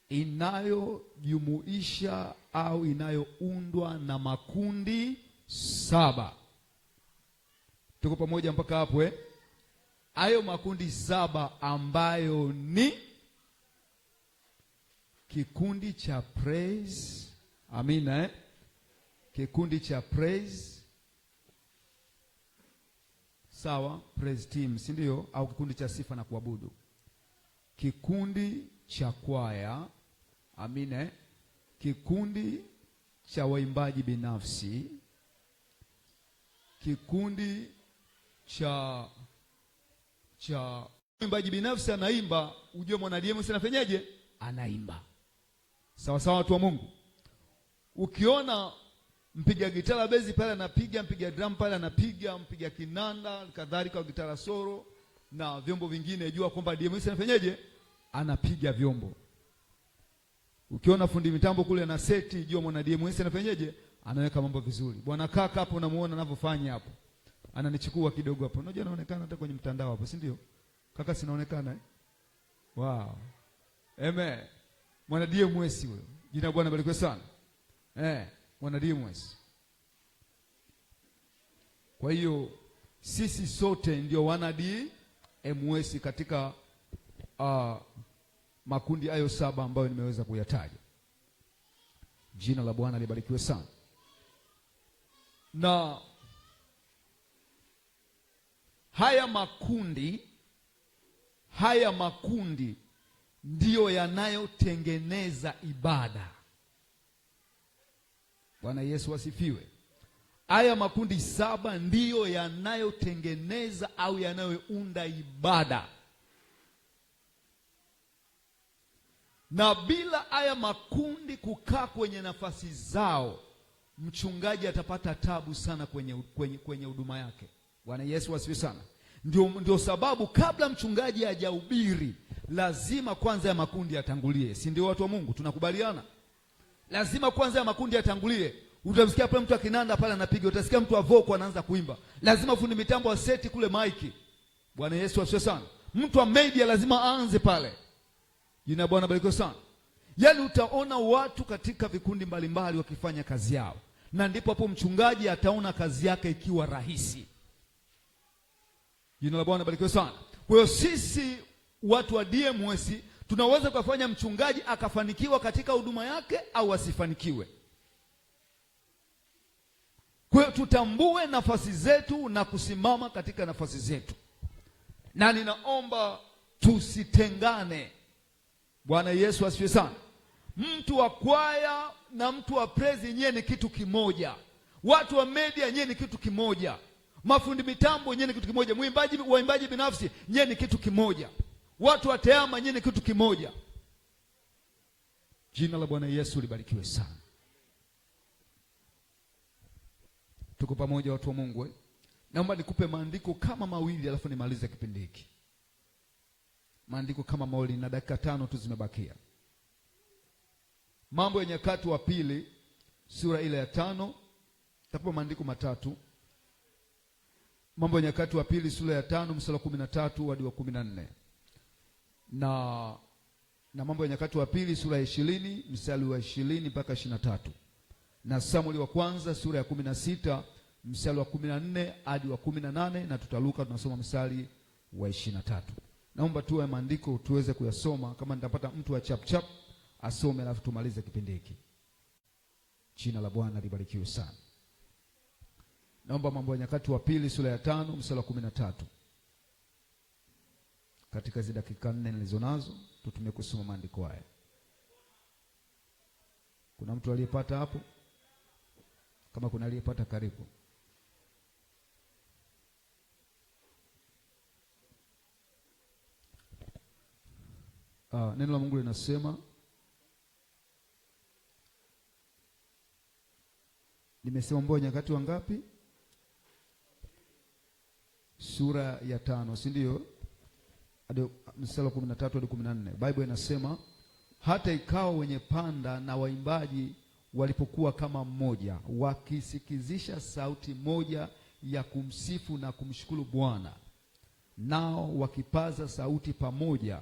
inayojumuisha au inayoundwa na makundi 7. Tuko pamoja mpaka hapo? Hayo makundi 7 ambayo ni kikundi cha praise. Amina. Kikundi cha praise. Sawa, praise team, si ndio? Au kikundi cha sifa na kuabudu. Kikundi cha kwaya. Amina. Kikundi cha waimbaji binafsi. Kikundi cha waimbaji binafsi anaimba, ujue mwana DMS anafanyaje? Anaimba. Sawa sawa watu wa Mungu. Ukiona mpiga gitara bezi pale anapiga, mpiga drum pale anapiga, mpiga kinanda kadhalika, gitara solo na vyombo vingine, jua kwamba DMS anafanyaje? Anapiga vyombo. Ukiona fundi mitambo kule na seti, jua mwana DMS anafanyaje? Anaweka mambo vizuri. Bwana kaka hapo unamuona anavyofanya hapo. Ananichukua kidogo hapo. Unajua anaonekana hata kwenye mtandao hapo, si ndio? Kaka sinaonekana eh? Wow. Amen. Mwana DMS huyo. Jina Bwana barikiwe sana. Mwana DMS. Kwa hiyo sisi sote ndio wana DMS katika makundi hayo 7 ambayo nimeweza kuyataja. Jina la Bwana libarikiwe sana. Na haya makundi ndiyo yanayotengeneza ibada. Bwana Yesu asifiwe. Haya makundi 7 ndiyo yanayotengeneza au yanayounda ibada. Na bila haya makundi kukaa kwenye nafasi zao, mchungaji atapata tabu sana kwenye huduma yake. Bwana Yesu asifiwe sana. Ndio sababu kabla mchungaji hajahubiri, lazima kwanza ya makundi yatangulie. Si ndio watu wa Mungu? Tunakubaliana? Lazima kwanza ya makundi yatangulie. Utamsikia pale mtu akinanda pale anapiga, utasikia mtu avoko anaanza kuimba. Lazima fundi mitambo wa seti kule maiki. Bwana Yesu asifiwe sana. Mtu wa media lazima aanze pale. Jina Bwana barikiwe sana. Yaani utaona watu katika vikundi mbalimbali wakifanya kazi yao. Na ndipo hapo mchungaji ataona kazi yake ikiwa rahisi. Jina la Bwana barikiwe sana. Kwa hiyo sisi watu wa DMS tunaweza kufanya mchungaji akafanikiwa katika huduma yake au asifanikiwe. Kwa hiyo tutambue nafasi zetu na kusimama katika nafasi zetu. Na ninaomba tusitengane. Bwana Yesu asifiwe sana. Mtu wa kwaya na mtu wa praise nyewe ni kitu kimoja. Watu wa media nyewe ni kitu kimoja. Mafundi mitambo nyewe ni kitu kimoja. Waimbaji binafsi nyewe ni kitu kimoja. Watu wa tehama nyewe ni kitu kimoja. Jina la Bwana Yesu libarikiwe sana. Tuko pamoja watu wa Mungu. Naomba nikupe maandiko kama mawili alafu nimalize kipindi hiki. Maandiko kama mawili na dakika 5 tu zimebakia. Mambo ya Nyakati wa Pili sura ile ya 5. Takupa maandiko matatu. Mambo ya Nyakati wa Pili sura ya 5 mstari wa 13 hadi wa 14. Na Mambo ya Nyakati wa Pili sura ya 20 mstari wa 20 mpaka 23. Na Samueli wa kwanza sura ya 16 mstari wa 14 hadi wa 18, na tutaluka tunasoma mstari wa 23. Naomba tuwe maandiko tuweze kuyasoma, kama nitapata mtu wa chap asome alafu tumalize kipindi hiki. Jina la Bwana libarikiwe sana. Naomba Mambo ya Nyakati wa Pili sura ya 5 mstari wa 13. Katika hizo dakika 4 nilizonazo tutumie kusoma maandiko haya. Kuna mtu aliyepata hapo? Kama kuna aliyepata karibu. Neno la Mungu linasema, nimesema Mambo ya Nyakati wa ngapi? Sura ya 5, si ndio? Hadi mstari wa 13 hadi 14. Biblia inasema, hata ikawa wenye panda na waimbaji walipokuwa kama mmoja, wakisikizisha sauti moja ya kumsifu na kumshukuru Bwana, nao wakipaza sauti pamoja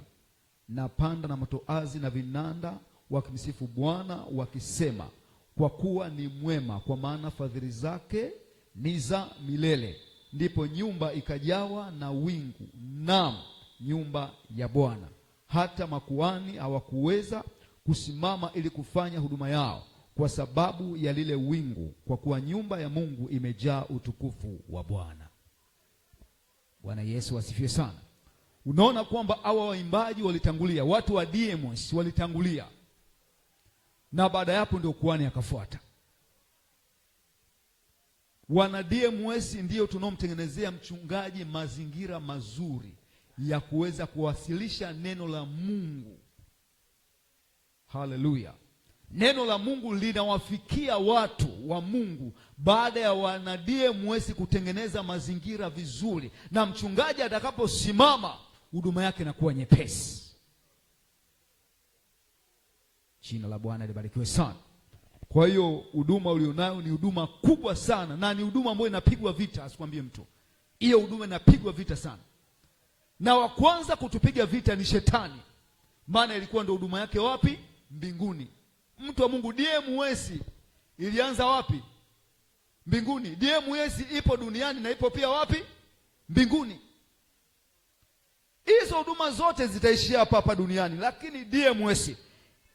na panda na matoazi na vinanda, wakimsifu Bwana wakisema, kwa kuwa ni mwema, kwa maana fadhili zake ni za milele. Ndipo nyumba ikajawa na wingu, naam, nyumba ya Bwana. Hata makuhani hawakuweza kusimama ili kufanya huduma yao kwa sababu ya lile wingu, kwa kuwa nyumba ya Mungu imejaa utukufu wa Bwana. Bwana Yesu asifiwe sana. Unaona kwamba hawa waimbaji walitangulia, watu wa DMS walitangulia, na baada yapo ndio kuhani akafuata. Wana DMS ndio tunaomtengenezea mchungaji mazingira mazuri ya kuweza kuwasilisha neno la Mungu. Haleluya. neno la Mungu linawafikia watu wa Mungu baada ya wana DMS kutengeneza mazingira vizuri, na mchungaji atakaposimama huduma yake inakuwa nyepesi. Jina la Bwana libarikiwe sana. Kwa hiyo huduma ulionayo ni huduma kubwa sana, na ni huduma ambayo inapigwa vita, asikwambie mtu. Hiyo huduma inapigwa vita sana. Na wa kwanza kutupiga vita ni shetani. Maana ilikuwa ndio huduma yake wapi? Mbinguni. Mtu wa Mungu, DMS ilianza wapi? Mbinguni. DMS ipo duniani na ipo pia wapi? Mbinguni. Hizo huduma zote zitaishia hapa hapa duniani, lakini DMS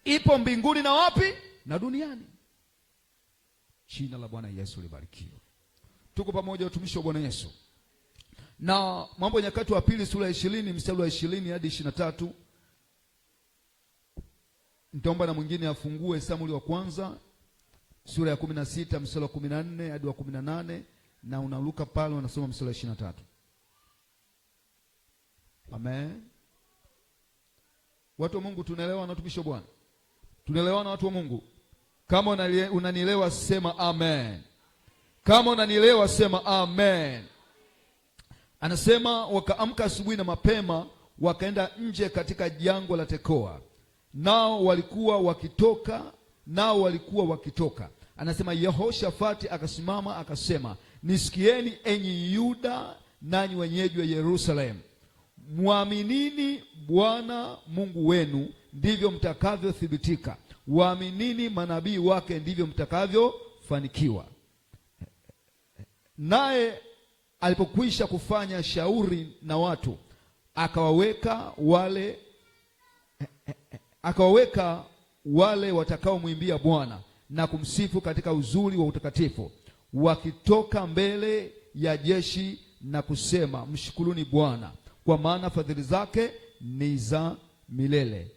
ipo mbinguni na wapi? Na duniani. Jina la Bwana Yesu libarikiwe. Tuko pamoja utumishi wa Bwana Yesu. Na Mambo ya Nyakati wa Pili sura ya 20 mstari wa 20 hadi 23. Nitaomba na mwingine afungue Samueli wa kwanza sura ya 16 mstari wa 14 hadi wa 18, na unaruka pale unasoma mstari wa 23. Amen. Watu wa Mungu, tunaelewa na utumishi wa Bwana? Tunaelewana watu wa Mungu? Kama unanielewa sema amen. Kama unanielewa sema amen. Anasema wakaamka asubuhi na mapema wakaenda nje katika jangwa la Tekoa. Nao walikuwa wakitoka. Anasema Yehoshafati akasimama akasema, nisikieni enyi Yuda nanyi wenyeji wa Yerusalemu. Mwaminini Bwana Mungu wenu, ndivyo mtakavyothibitika. Waaminini manabii wake, ndivyo mtakavyofanikiwa. Naye alipokwisha kufanya shauri na watu, akawaweka wale watakaomwimbia Bwana na kumsifu katika uzuri wa utakatifu, wakitoka mbele ya jeshi na kusema, mshukuruni Bwana, kwa maana fadhili zake ni za milele.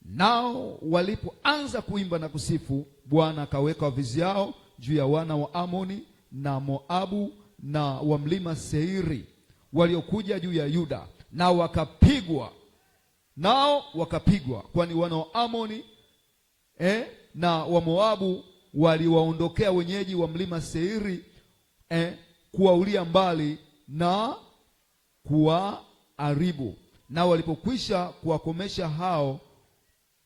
Nao walipoanza kuimba na kusifu, Bwana akaweka waviziao juu ya wana wa Amoni na Moabu na wa mlima Seiri waliokuja juu ya Yuda, nao wakapigwa, kwani wana wa Amoni na wa Moabu waliwaondokea wenyeji wa mlima Seiri kuwaulia mbali na kuwaharibu. Nao walipokwisha kuwakomesha hao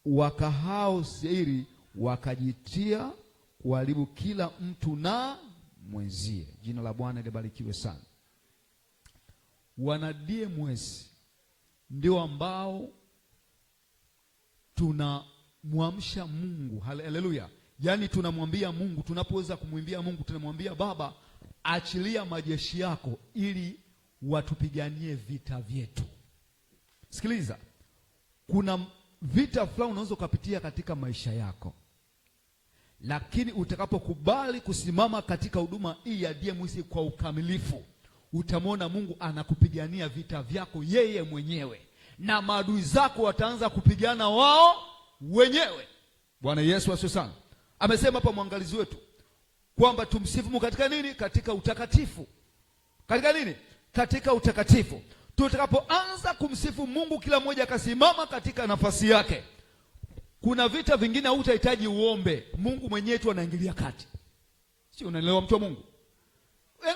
wakahao Seiri, wakajitia kuharibu kila mtu na mwenzie. Jina la Bwana libarikiwe sana. Wana DMS ndio ambao tunamwamsha Mungu. Haleluya. Yaani tunamwambia Mungu, tunapoweza kumwimbia Mungu tunamwambia Baba, achilia majeshi yako ili watupiganie vita vyetu. Sikiliza, kuna vita fulani unaweza kupitia katika maisha yako, lakini utakapokubali kusimama katika huduma hii ya DMS kwa ukamilifu, utamwona Mungu anakupigania vita vyako yeye mwenyewe, na maadui zako wataanza kupigana wao wenyewe. Bwana Yesu asifiwe sana. Amesema hapa mwangalizi wetu kwamba tumsifu Mungu katika nini? Katika utakatifu. Katika nini? Katika utakatifu. Tutakapoanza kumsifu Mungu, kila mmoja akasimama katika nafasi yake, kuna vita vingine hutahitaji uombe, Mungu mwenyewe tu anaingilia kati. Si unaelewa mtu wa Mungu?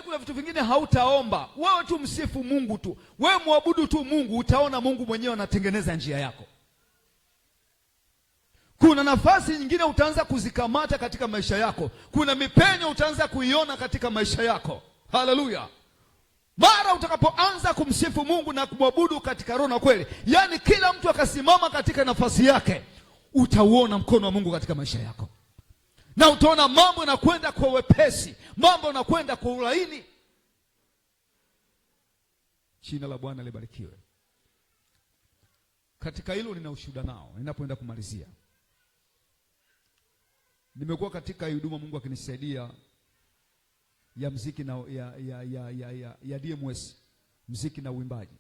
Kuna vitu vingine hautaomba, wewe tu msifu Mungu tu, wewe muabudu tu Mungu, utaona Mungu mwenyewe anatengeneza njia yako. Kuna nafasi nyingine utaanza kuzikamata katika maisha yako, kuna mipenyo utaanza kuiona katika maisha yako. Haleluya. Mara utakapoanza kumsifu Mungu na kumwabudu katika roho na kweli, yani kila mtu akasimama katika nafasi yake, utauona mkono wa Mungu katika maisha yako, na utaona mambo yanakwenda kwa wepesi, mambo yanakwenda kwa ulaini. Jina la Bwana libarikiwe. Katika hilo nina ushuhuda nao ninapoenda kumalizia. Nimekuwa katika huduma Mungu akinisaidia ya muziki na ya DMS, muziki na uimbaji.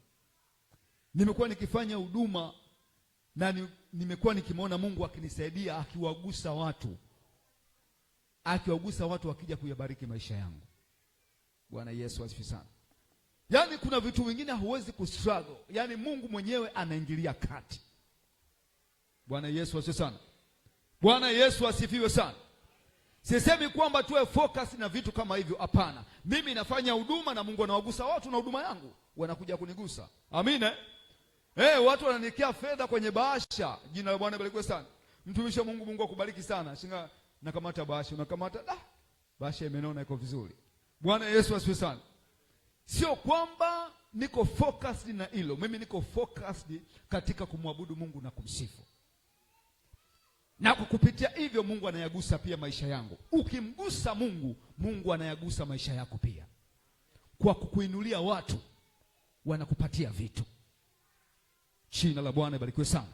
Nimekuwa nikifanya huduma na nimekuwa nikimwona Mungu akinisaidia, akiwagusa watu wakija kuyabariki maisha yangu. Bwana Yesu asifiwe sana. Yaani kuna vitu vingine huwezi kustruggle, yaani Mungu mwenyewe anaingilia kati. Bwana Yesu asifiwe sana. Bwana Yesu asifiwe sana. Sisemi kwamba tuwe focus na vitu kama hivyo, hapana. Mimi nafanya huduma na Mungu anawagusa watu na huduma yangu, wanakuja kunigusa. Amina. Watu wananikia fedha kwenye bahasha. Jina la Bwana libarikiwe sana. Mtumishi wa Mungu, Mungu akubariki sana. Shinga nakamata bahasha, unakamata bahasha imenona, iko vizuri. Bwana Yesu asifiwe sana. Sio kwamba niko focused na hilo. Mimi niko focused katika kumwabudu Mungu na kumsifu. Na kukupitia hivyo Mungu anayagusa pia maisha yangu. Ukimgusa Mungu, Mungu anayagusa maisha yako pia. Kwa kukuinulia watu, wanakupatia vitu. Jina la Bwana libarikiwe sana.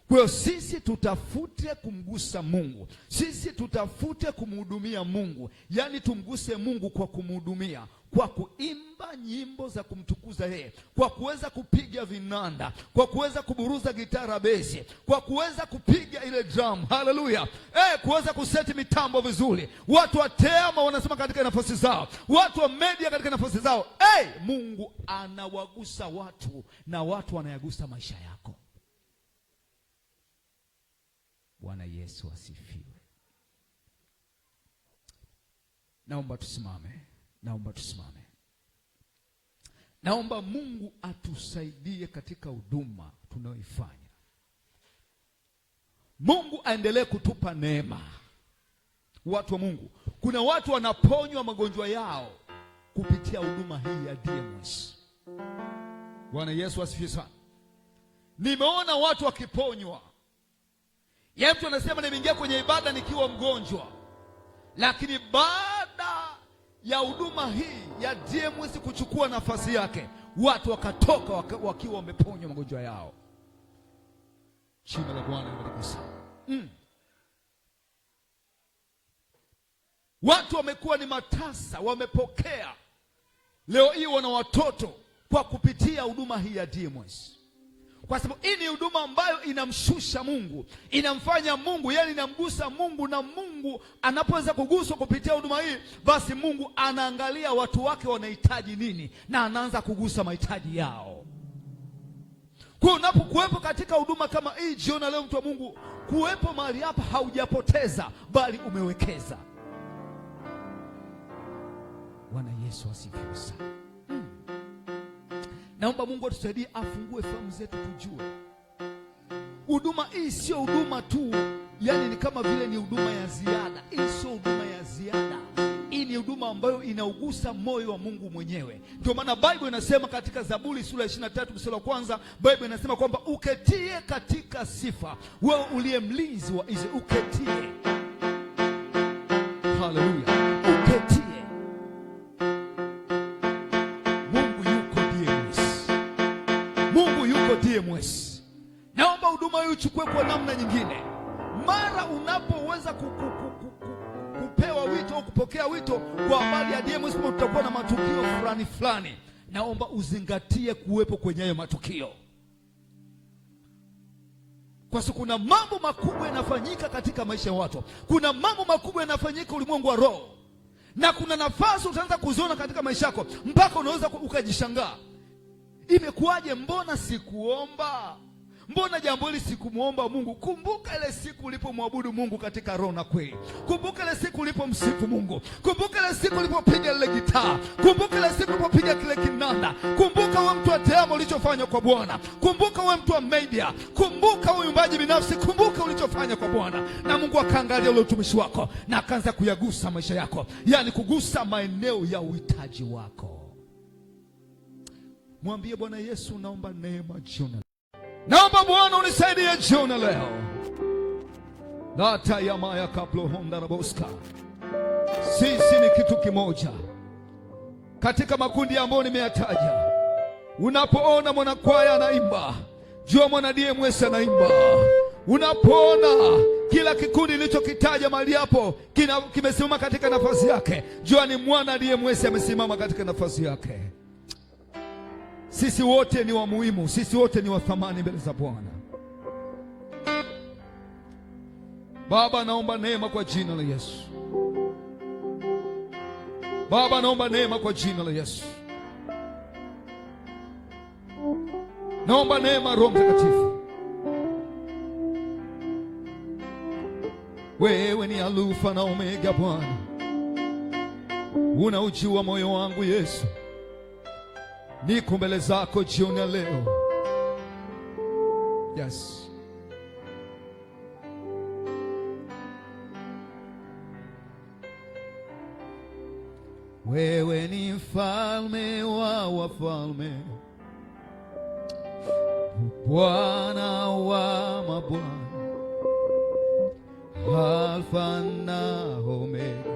Kwa hiyo sisi tutafute kumgusa Mungu. Sisi tutafute kumhudumia Mungu. Yaani tumguse Mungu kwa kumhudumia, kwa kuimba nyimbo za kumtukuza yeye, kwa kuweza kupiga vinanda, kwa kuweza kuburuza gitara besi, kwa kuweza kupiga ile drum. Haleluya. Kuweza kuseti mitambo vizuri. Watu wa teama wanasema katika nafasi zao, watu wa media katika nafasi zao. Mungu anawagusa watu na watu wanayagusa maisha yako. Bwana Yesu asifiwe. Naomba tusimame. Naomba Mungu atusaidie katika huduma tunayoifanya. Mungu aendelee kutupa neema. Watu wa Mungu, kuna watu wanaponywa magonjwa yao kupitia huduma hii ya DMS. Bwana Yesu asifiwe sana. Nimeona watu wakiponywa. Mtu anasema nimeingia kwenye ibada nikiwa mgonjwa, lakini baada ya huduma hii ya DMS kuchukua nafasi yake, watu wakatoka wakiwa wameponywa magonjwa yao. Jina la Bwana libarikiwe sana. Watu wamekuwa ni matasa, wamepokea. Leo hii wana watoto kwa kupitia huduma hii ya DMS. Kwa sababu hii ni huduma ambayo inamshusha Mungu, inamfanya Mungu, yani inamgusa Mungu, na Mungu anapoweza kuguswa kupitia huduma hii, basi Mungu anaangalia watu wake wanahitaji nini na anaanza kugusa mahitaji yao. Kwa unapokuwepo katika huduma kama hii jioni leo, mtu wa Mungu, kuwepo mahali hapa haujapoteza bali umewekeza. Bwana Yesu asifiwe sana. Naomba Mungu atusaidie, afungue fahamu zetu tujue. Huduma hii sio huduma tu, yani ni kama vile ni huduma ya ziada. Hii sio huduma ya ziada. Hii ni huduma ambayo inaugusa moyo wa Mungu mwenyewe. Ndio maana Biblia inasema katika Zaburi sura ya 23 mstari wa kwanza, Biblia inasema kwamba uketie katika sifa, wewe uliye mlinzi wa Israeli, uketie. Haleluya. Uketie. DMS. Naomba huduma hii uchukue kwa namna nyingine. Mara unapoweza kupewa wito au kupokea wito kwa habari ya DMS, tutakuwa na matukio fulani, naomba uzingatie kuwepo kwenye hayo matukio. Kwa sababu kuna mambo makubwa yanafanyika katika maisha ya watu. Kuna mambo makubwa yanafanyika ulimwengu wa roho. Na kuna nafasi utaanza kuziona katika maisha yako mpaka unaweza ukajishangaa. Imekuwaje? Mbona sikuomba? Mbona jambo hili sikumuomba Mungu? Kumbuka ile siku ulipomwabudu Mungu katika roho na kweli. Kumbuka ile siku ulipomsifu Mungu. Kumbuka ile siku ulipopiga ile gitaa. Kumbuka ile siku ulipopiga kile kinanda. Kumbuka wewe mtu wa teamo ulichofanya kwa Bwana. Kumbuka wewe mtu wa media. Kumbuka wewe mwimbaji binafsi. Kumbuka ulichofanya kwa Bwana. Na Mungu akaangalia ule utumishi wako na akaanza kuyagusa maisha yako. Yaani kugusa maeneo ya uhitaji wako. Mwambie Bwana Yesu, naomba neema jioni. Naomba Bwana unisaidie jioni leo. Data ya maya kablo honda raboska. Sisi ni kitu kimoja. Katika makundi ambayo nimeyataja, unapoona mwanakwaya anaimba, jua mwana DMS anaimba. Unapoona kila kikundi nilichokitaja mahali hapo kimesimama katika nafasi yake, jua ni mwana DMS amesimama katika nafasi yake. Sisi wote ni wa muhimu, sisi wote ni wa thamani mbele za Bwana. Baba, naomba neema kwa jina la Yesu. Baba, naomba neema kwa jina la Yesu. Naomba neema Roho Mtakatifu. Wewe ni Alfa na Omega Bwana, unaujua moyo wangu Yesu. Niko mbele zako jioni ya leo. Yes. Wewe ni mfalme wa wafalme, Bwana wa mabwana, Alfa na Omega.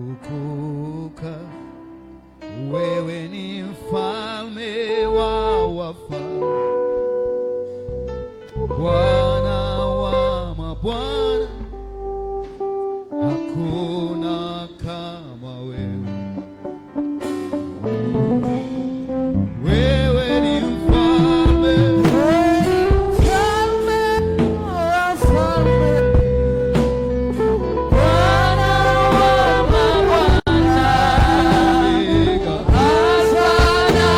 Umetukuka, wewe ni mfalme wa wafalme, Bwana wa mabwana, hakuna kama wewe. Wewe ni mfalme, mfalme wa wafalme, Bwana wa mabwana, Alfa na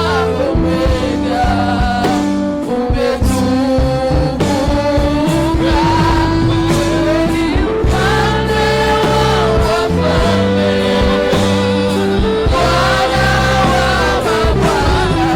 Omega. Umetukuka, wewe ni mfalme wa wafalme, Bwana wa mabwana.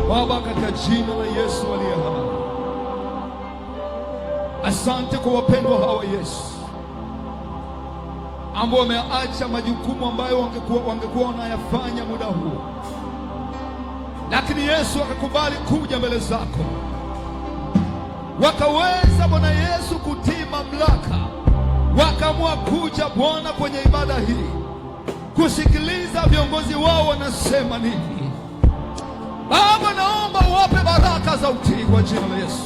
Baba, katika jina la Yesu aliye hai, asante kwa wapendwa hawa Yesu, ambao wameacha majukumu ambayo wangekuwa wanayafanya muda huu, lakini Yesu akakubali kuja mbele zako, wakaweza Bwana Yesu kutii mamlaka, wakaamua kuja Bwana kwenye ibada hii kusikiliza viongozi wao wanasema nini. Baba, naomba uwape baraka za utii kwa jina la Yesu,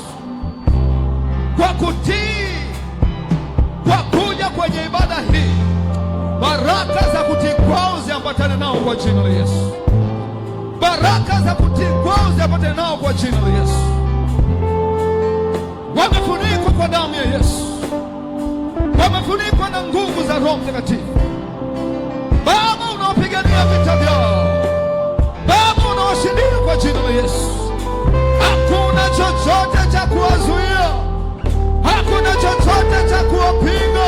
kwa kutii, kwa kuja kwenye ibada hii. Baraka za kutii kwao ziambatane nao kwa jina la Yesu. Baraka za kutii kwao ziambatane nao kwa jina la Yesu. Wamefunikwa kwa damu ya Yesu, wamefunikwa na nguvu za Roho Mtakatifu. Baba, unawapigania vita vyao. Baba, unawashindia kwa jina la Yesu. Hakuna chochote cha kuwazuia, hakuna chochote cha kuwapinga,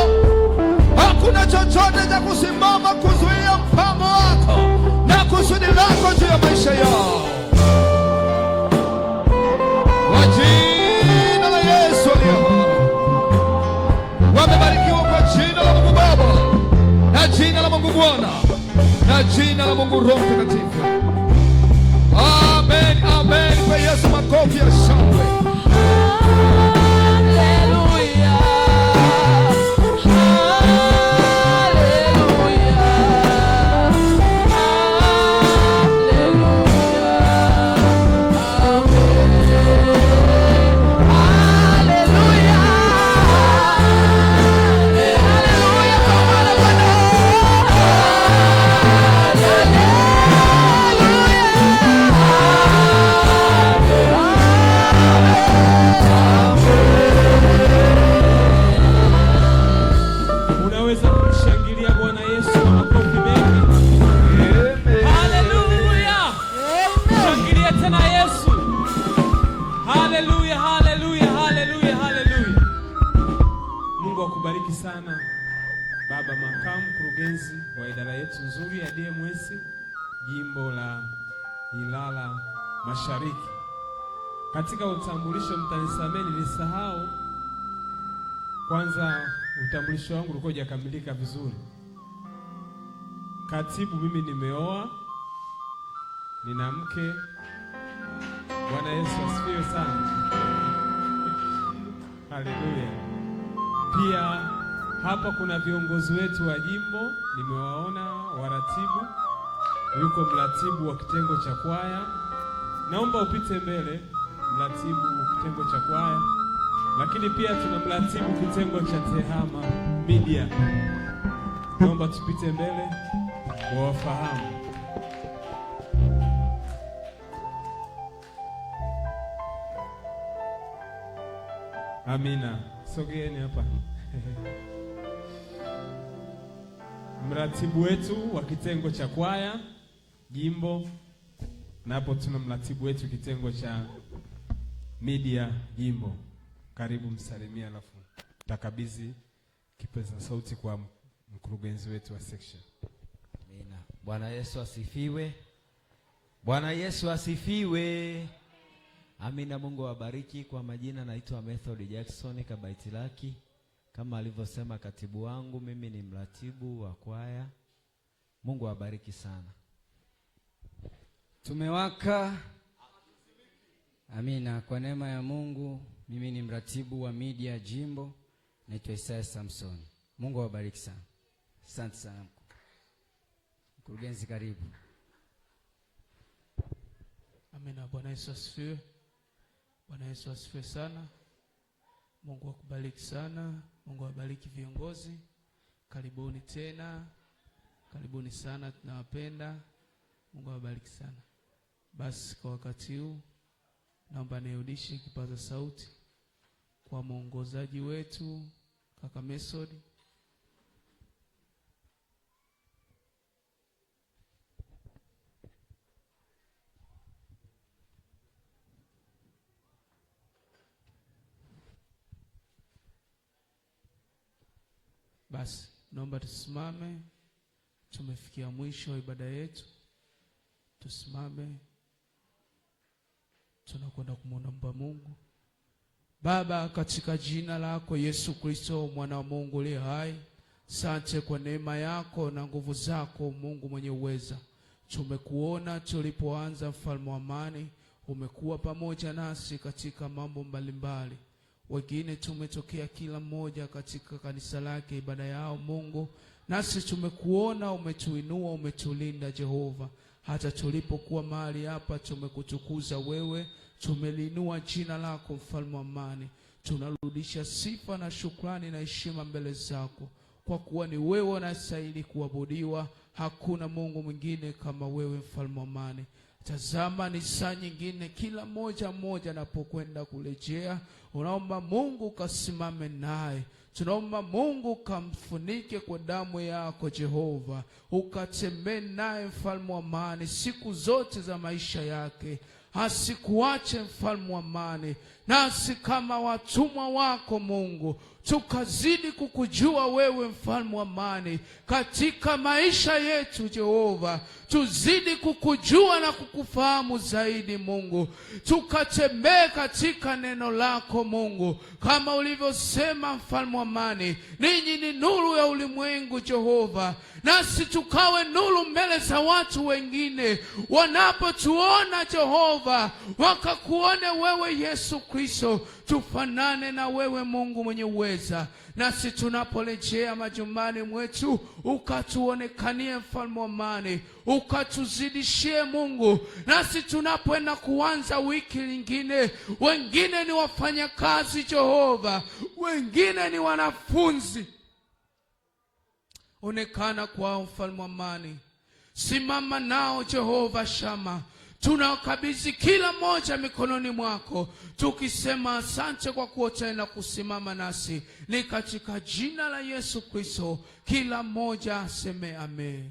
hakuna chochote cha kusimama kuzuia mpango wako na kusudi lako juu ya maisha yao. Kwa jina la Yesu aliye hai, wamebarikiwa kwa jina la Mungu Baba na jina la Mungu Bwana na jina la Mungu Roho Mtakatifu. Amen, amen. Kwa Yesu makofi ya shangwe. Haleluya. Unaweza kumshangilia Bwana Yesu kwa makofi mengi. Haleluya! Shangilia tena Yesu. Haleluya, haleluya, haleluya, haleluya. Mungu akubariki sana Baba Makamu, mkurugenzi wa idara yetu nzuri ya DMS jimbo la Ilala Mashariki. Katika utambulisho, mtanisamehe nilisahau kwanza, utambulisho wangu ulikuwa hujakamilika vizuri. Katibu, mimi nimeoa, nina mke. Bwana Yesu asifiwe sana. Haleluya. Pia hapa kuna viongozi wetu wa jimbo, nimewaona waratibu. Yuko mratibu wa kitengo cha kwaya. Naomba upite mbele, mratibu kitengo cha kwaya. Lakini pia tuna mratibu kitengo cha TEHAMA Media. Naomba tupite mbele wawafahamu. Amina. Sogeeni hapa. Mratibu wetu wa kitengo cha kwaya jimbo, na hapo tuna mratibu wetu kitengo cha media jimbo. Karibu msalimia, alafu takabidhi kipaza sauti kwa mkurugenzi wetu wa section. Amina. Bwana Yesu asifiwe. Bwana Yesu asifiwe. Amina. Mungu awabariki. Kwa majina naitwa Method Jackson Kabaitilaki. Kama alivyosema katibu wangu, mimi ni mratibu wa kwaya. Mungu awabariki sana. Tumewaka. Amina. Kwa neema ya Mungu, mimi ni mratibu wa media jimbo, naitwa Isaya Samson. Mungu awabariki sana. Asante sana. Mkurugenzi, karibu. Amina. Bwana Yesu asifiwe. Bwana Yesu asifiwe sana. Mungu akubariki sana. Mungu awabariki viongozi. Karibuni tena. Karibuni sana, tunawapenda. Mungu awabariki sana. Basi kwa wakati huu naomba nirudishe kipaza sauti kwa mwongozaji wetu kaka Method. Basi naomba tusimame. Tumefikia mwisho wa ibada yetu. Tusimame. Tunakwenda kumwomba Mungu. Baba, katika jina lako Yesu Kristo mwana wa Mungu aliye hai, asante kwa neema yako na nguvu zako, Mungu mwenye uweza. Tumekuona tulipoanza, mfalme wa amani. Umekuwa pamoja nasi katika mambo mbalimbali. Wengine tumetokea kila mmoja katika kanisa lake ibada yao, Mungu. Nasi tumekuona, umetuinua, umetulinda Jehova. Hata tulipokuwa mahali hapa tumekutukuza wewe, tumeliinua jina lako, mfalme wa amani. Tunarudisha sifa na shukrani na heshima mbele zako, kwa kuwa ni wewe unastahili kuabudiwa. Hakuna Mungu mwingine kama wewe, mfalme wa amani. Tazama ni saa nyingine, kila mmoja anapokwenda kurejea. Unaomba Mungu kasimame naye. Tunaomba Mungu kamfunike kwa damu yako Jehova. Ukatembee naye, mfalme wa amani, siku zote za maisha yake. Asikuache, mfalme wa amani. Nasi kama watumwa wako Mungu, tukazidi kukujua wewe, mfalme wa amani, katika maisha yetu Jehova. Tuzidi kukujua na kukufahamu zaidi Mungu. Tukatembee katika neno lako Mungu, kama ulivyosema, mfalme wa amani, ninyi ni nuru ya ulimwengu Jehova. Nasi tukawe nuru mbele za watu wengine, wanapotuona Jehova, wakakuone wewe Yesu Kristo. Tufanane na wewe Mungu mwenye uweza. Nasi tunaporejea majumbani mwetu, ukatuonekanie, mfalme wa amani, ukatuzidishie Mungu. Nasi tunapoenda kuanza wiki nyingine, wengine ni wafanyakazi Jehova, wengine ni wanafunzi. Onekana kwao, mfalme wa amani. Simama nao Jehova Shama. Tunakabidhi kila mmoja mikononi mwako, tukisema asante kwa kuwa utaenda kusimama nasi. Ni katika jina la Yesu Kristo, kila mmoja aseme amen.